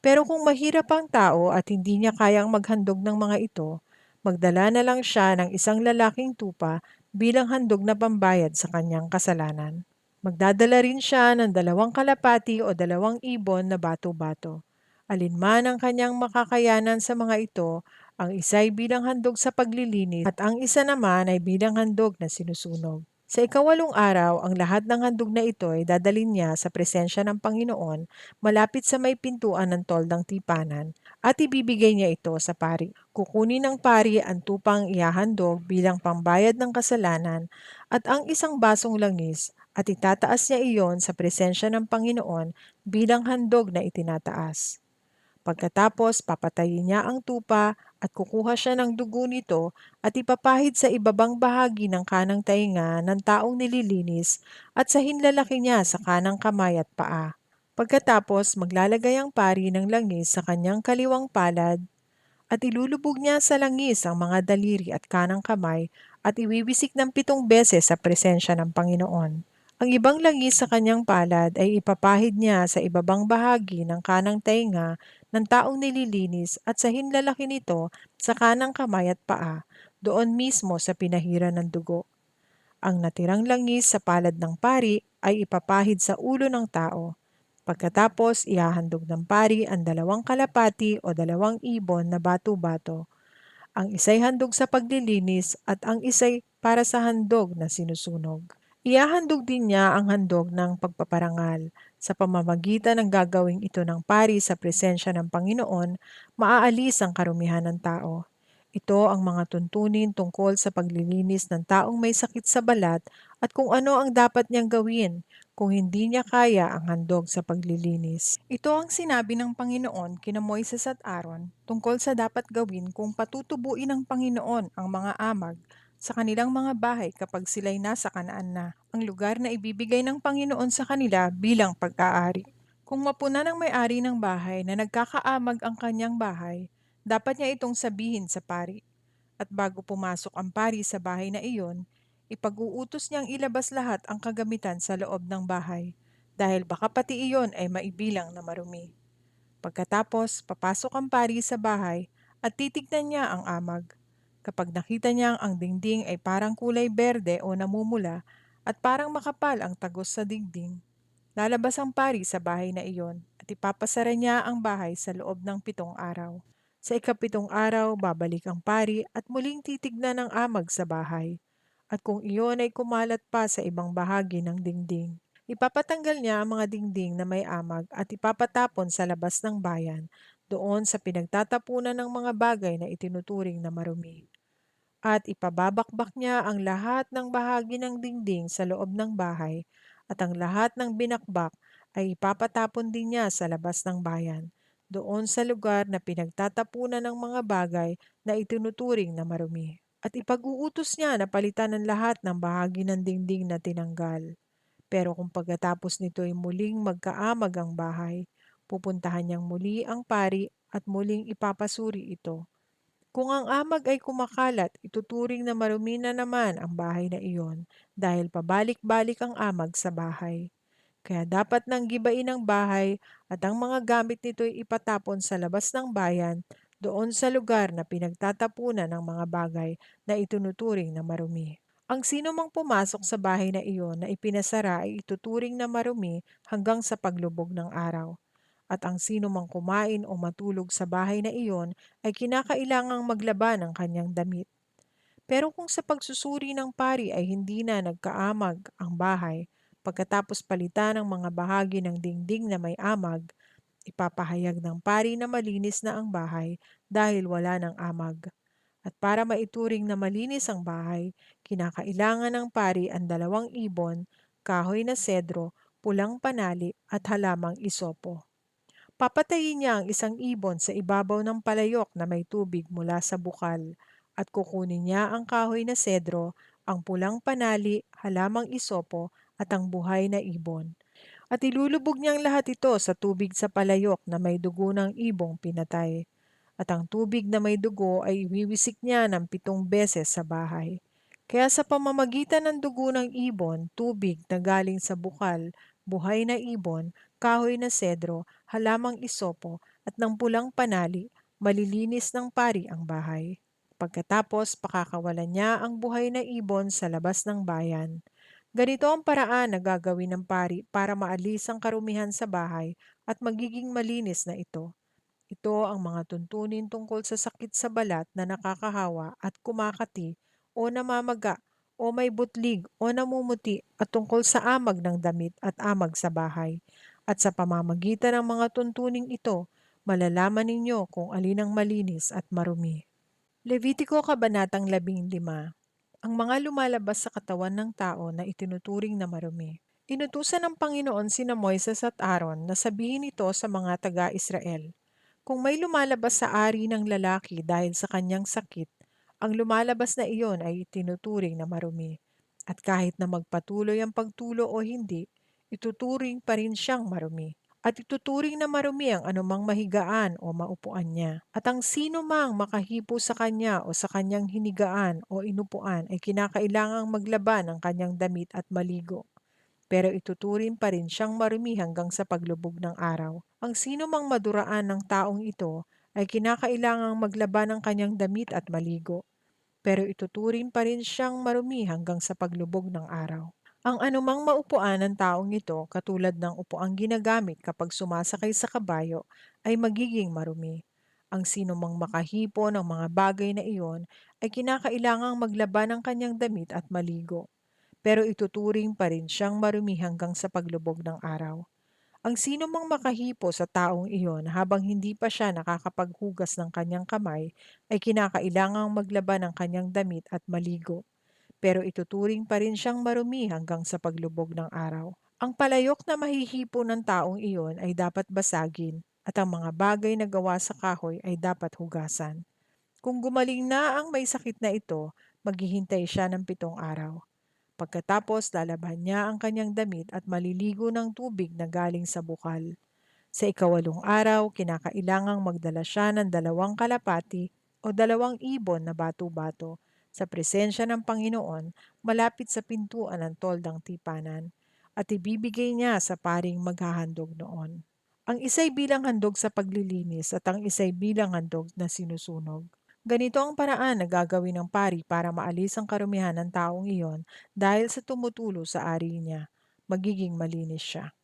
Pero kung mahirap ang tao at hindi niya kayang maghandog ng mga ito, magdala na lang siya ng 1 lalaking tupa bilang handog na pambayad sa kanyang kasalanan. Magdadala rin siya ng 2 kalapati o 2 ibon na bato-bato. Alinman ang kanyang makakayanan sa mga ito, ang isa ay bilang handog sa paglilinis at ang isa naman ay bilang handog na sinusunog. Sa ikawalong araw, ang lahat ng handog na ito ay dadalhin niya sa presensya ng Panginoon malapit sa may pintuan ng toldang tipanan at ibibigay niya ito sa pari. Kukunin ng pari ang tupang ihahandog bilang pambayad ng kasalanan at ang 1 basong langis at itataas niya iyon sa presensya ng Panginoon bilang handog na itinataas. Pagkatapos, papatayin niya ang tupa at kukuha siya ng dugo nito at ipapahid sa ibabang bahagi ng kanang tainga ng taong nililinis at sa hinlalaki niya sa kanang kamay at paa. Pagkatapos, maglalagay ang pari ng langis sa kanyang kaliwang palad at ilulubog niya sa langis ang mga daliri at kanang kamay at iwiwisik ng 7 beses sa presensya ng Panginoon. Ang ibang langis sa kanyang palad ay ipapahid niya sa ibabang bahagi ng kanang tainga ng taong nililinis at sa hinlalaki nito sa kanang kamay at paa, doon mismo sa pinahira ng dugo. Ang natirang langis sa palad ng pari ay ipapahid sa ulo ng tao. Pagkatapos, ihahandog ng pari ang 2 kalapati o 2 ibon na bato-bato. Ang isa'y handog sa paglilinis at ang isa'y para sa handog na sinusunog. Ihahandog din niya ang handog ng pagpaparangal. Sa pamamagitan ng gagawing ito ng pari sa presensya ng Panginoon, maaalis ang karumihan ng tao. Ito ang mga tuntunin tungkol sa paglilinis ng taong may sakit sa balat at kung ano ang dapat niyang gawin kung hindi niya kaya ang handog sa paglilinis. Ito ang sinabi ng Panginoon kina Moises at Aaron tungkol sa dapat gawin kung patutubuin ng Panginoon ang mga amag sa kanilang mga bahay kapag sila'y nasa Kanaan na, ang lugar na ibibigay ng Panginoon sa kanila bilang pag-aari. Kung mapuna ng may-ari ng bahay na nagkakaamag ang kanyang bahay, dapat niya itong sabihin sa pari. At bago pumasok ang pari sa bahay na iyon, ipag-uutos niyang ilabas lahat ang kagamitan sa loob ng bahay, dahil baka pati iyon ay maibilang na marumi. Pagkatapos, papasok ang pari sa bahay at titignan niya ang amag. Kapag nakita niyang ang dingding ay parang kulay berde o namumula at parang makapal ang tagos sa dingding, lalabas ang pari sa bahay na iyon at ipapasara niya ang bahay sa loob ng 7 araw. Sa ikapitong araw, babalik ang pari at muling titignan ng amag sa bahay. At kung iyon ay kumalat pa sa ibang bahagi ng dingding, ipapatanggal niya ang mga dingding na may amag at ipapatapon sa labas ng bayan, doon sa pinagtatapunan ng mga bagay na itinuturing na marumi. At ipababakbak niya ang lahat ng bahagi ng dingding sa loob ng bahay, at ang lahat ng binakbak ay ipapatapon din niya sa labas ng bayan, doon sa lugar na pinagtatapunan ng mga bagay na itinuturing na marumi. At ipag-uutos niya na palitan ang lahat ng bahagi ng dingding na tinanggal. Pero kung pagkatapos nito ay muling magkaamag ang bahay, pupuntahan niyang muli ang pari at muling ipapasuri ito. Kung ang amag ay kumakalat, ituturing na marumi na naman ang bahay na iyon dahil pabalik-balik ang amag sa bahay. Kaya dapat nang gibain ang bahay at ang mga gamit nito ay ipatapon sa labas ng bayan, doon sa lugar na pinagtatapunan ng mga bagay na itunuturing na marumi. Ang sino mang pumasok sa bahay na iyon na ipinasara ay ituturing na marumi hanggang sa paglubog ng araw. At ang sino mang kumain o matulog sa bahay na iyon ay kinakailangang maglaba ng kanyang damit. Pero kung sa pagsusuri ng pari ay hindi na nagkaamag ang bahay, pagkatapos palitan ng mga bahagi ng dingding na may amag, ipapahayag ng pari na malinis na ang bahay dahil wala ng amag. At para maituring na malinis ang bahay, kinakailangan ng pari ang 2 ibon, kahoy na sedro, pulang panali at halamang isopo. Papatayin niya ang 1 ibon sa ibabaw ng palayok na may tubig mula sa bukal, at kukunin niya ang kahoy na sedro, ang pulang panali, halamang isopo, at ang buhay na ibon. At ilulubog niyang lahat ito sa tubig sa palayok na may dugo ng ibong pinatay. At ang tubig na may dugo ay iwiwisik niya ng 7 beses sa bahay. Kaya sa pamamagitan ng dugo ng ibon, tubig na galing sa bukal, buhay na ibon, kahoy na sedro, halamang isopo, at ng pulang panali, malilinis ng pari ang bahay. Pagkatapos, pakakawalan niya ang buhay na ibon sa labas ng bayan. Ganito ang paraan na gagawin ng pari para maalis ang karumihan sa bahay at magiging malinis na ito. Ito ang mga tuntunin tungkol sa sakit sa balat na nakakahawa at kumakati o namamaga o may butlig o namumuti, at tungkol sa amag ng damit at amag sa bahay. At sa pamamagitan ng mga tuntuning ito, malalaman ninyo kung alin ang malinis at marumi. Levitiko Kabanatang 15. Ang mga lumalabas sa katawan ng tao na itinuturing na marumi. Inutusan ng Panginoon sina Moises at Aaron na sabihin ito sa mga taga-Israel. Kung may lumalabas sa ari ng lalaki dahil sa kanyang sakit, ang lumalabas na iyon ay itinuturing na marumi. At kahit na magpatuloy ang pagtulo o hindi, ituturing pa rin siyang marumi. At ituturing na marumi ang anumang mahigaan o maupuan niya. At ang sino mang makahipo sa kanya o sa kanyang hinigaan o inupuan ay kinakailangang maglaban ng kanyang damit at maligo, pero ituturing pa rin siyang marumi hanggang sa paglubog ng araw. Ang sino mang maduraan ng taong ito ay kinakailangang maglaba ng kanyang damit at maligo, pero ituturing pa rin siyang marumi hanggang sa paglubog ng araw. Ang anumang maupuan ng taong ito, katulad ng upuang ginagamit kapag sumasakay sa kabayo, ay magiging marumi. Ang sino mang makahipo ng mga bagay na iyon ay kinakailangang maglaba ng kanyang damit at maligo, pero ituturing pa rin siyang marumi hanggang sa paglubog ng araw. Ang sino mang makahipo sa taong iyon habang hindi pa siya nakakapaghugas ng kanyang kamay ay kinakailangang maglaba ng kanyang damit at maligo, pero ituturing pa rin siyang marumi hanggang sa paglubog ng araw. Ang palayok na mahihipo ng taong iyon ay dapat basagin, at ang mga bagay na gawa sa kahoy ay dapat hugasan. Kung gumaling na ang may sakit na ito, maghihintay siya ng 7 araw. Pagkatapos lalaban niya ang kanyang damit at maliligo ng tubig na galing sa bukal. Sa ika-8 araw, kinakailangang magdala siya ng 2 kalapati o 2 ibon na bato-bato sa presensya ng Panginoon malapit sa pintuan ng toldang tipanan, at ibibigay niya sa paring maghahandog noon. Ang isa'y bilang handog sa paglilinis at ang isa'y bilang handog na sinusunog. Ganito ang paraan na gagawin ng pari para maalis ang karumihan ng taong iyon dahil sa tumutulo sa ari niya. Magiging malinis siya.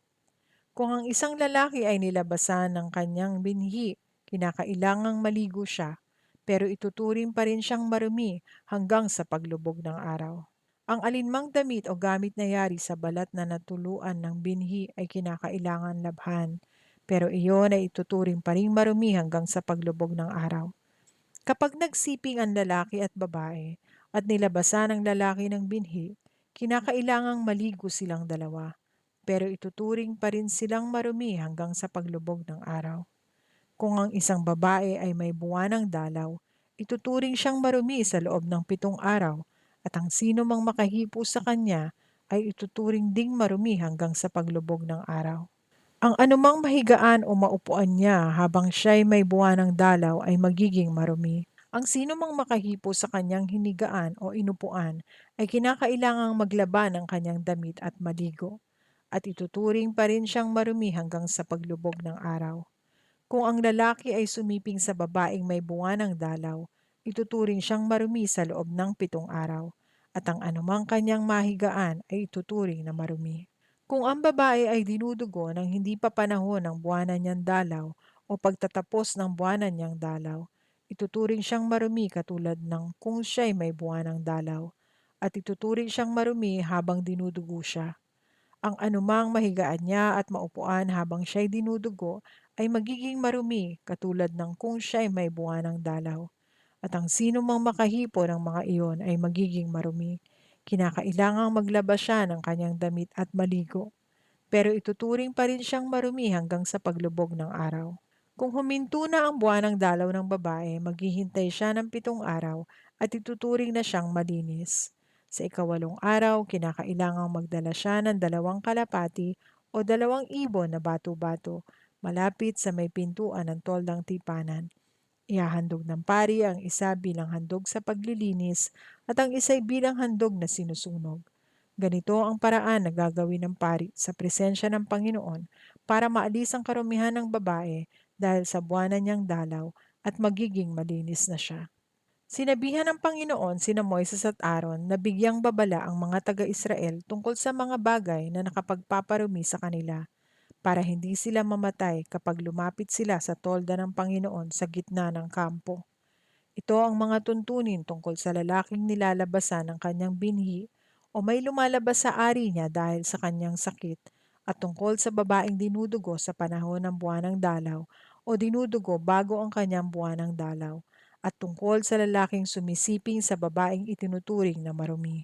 Kung ang isang lalaki ay nilabasan ng kanyang binhi, kinakailangang maligo siya, pero ituturing pa rin siyang marumi hanggang sa paglubog ng araw. Ang alinmang damit o gamit na yari sa balat na natuluan ng binhi ay kinakailangan labhan, pero iyon ay ituturing pa rin marumi hanggang sa paglubog ng araw. Kapag nagsiping ang lalaki at babae at nilabasan ng lalaki ng binhi, kinakailangang maligo silang dalawa, pero ituturing pa rin silang marumi hanggang sa paglubog ng araw. Kung ang isang babae ay may buwanang dalaw, ituturing siyang marumi sa loob ng 7 araw, at ang sino mang makahipo sa kanya ay ituturing ding marumi hanggang sa paglubog ng araw. Ang anumang mahigaan o maupuan niya habang siya'y may buwanang dalaw ay magiging marumi. Ang sino mang makahipo sa kanyang hinigaan o inupuan ay kinakailangang maglaba ng kanyang damit at maligo, at ituturing pa rin siyang marumi hanggang sa paglubog ng araw. Kung ang lalaki ay sumiping sa babaeng may buwanang dalaw, ituturing siyang marumi sa loob ng 7 araw, at ang anumang kanyang mahigaan ay ituturing na marumi. Kung ang babae ay dinudugo ng hindi pa panahon ng buwanan niyang dalaw o pagtatapos ng buwanan niyang dalaw, ituturing siyang marumi katulad ng kung siya'y may buwanang dalaw, at ituturing siyang marumi habang dinudugo siya. Ang anumang mahigaan niya at maupuan habang siya'y dinudugo ay magiging marumi katulad ng kung siya'y may buwanang dalaw, at ang sino mang makahipo ng mga iyon ay magiging marumi. Kinakailangang maglaba siya ng kanyang damit at maligo, pero ituturing pa rin siyang marumi hanggang sa paglubog ng araw. Kung huminto na ang buwanang dalaw ng babae, maghihintay siya ng 7 araw at ituturing na siyang malinis. Sa ikawalong araw, kinakailangang magdala siya ng 2 kalapati o 2 ibon na bato-bato malapit sa may pintuan ng toldang tipanan. Ihahandog ng pari ang isa bilang handog sa paglilinis at ang isa'y bilang handog na sinusunog. Ganito ang paraan na gagawin ng pari sa presensya ng Panginoon para maalis ang karumihan ng babae dahil sa buwanan niyang dalaw, at magiging malinis na siya. Sinabihan ng Panginoon sina Moises at Aaron na bigyang babala ang mga taga-Israel tungkol sa mga bagay na nakapagpaparumi sa kanila, para hindi sila mamatay kapag lumapit sila sa tolda ng Panginoon sa gitna ng kampo. Ito ang mga tuntunin tungkol sa lalaking nilalabasan ng kanyang binhi o may lumalabas sa ari niya dahil sa kanyang sakit, at tungkol sa babaeng dinudugo sa panahon ng buwanang dalaw o dinudugo bago ang kanyang buwanang dalaw, at tungkol sa lalaking sumisiping sa babaeng itinuturing na marumi.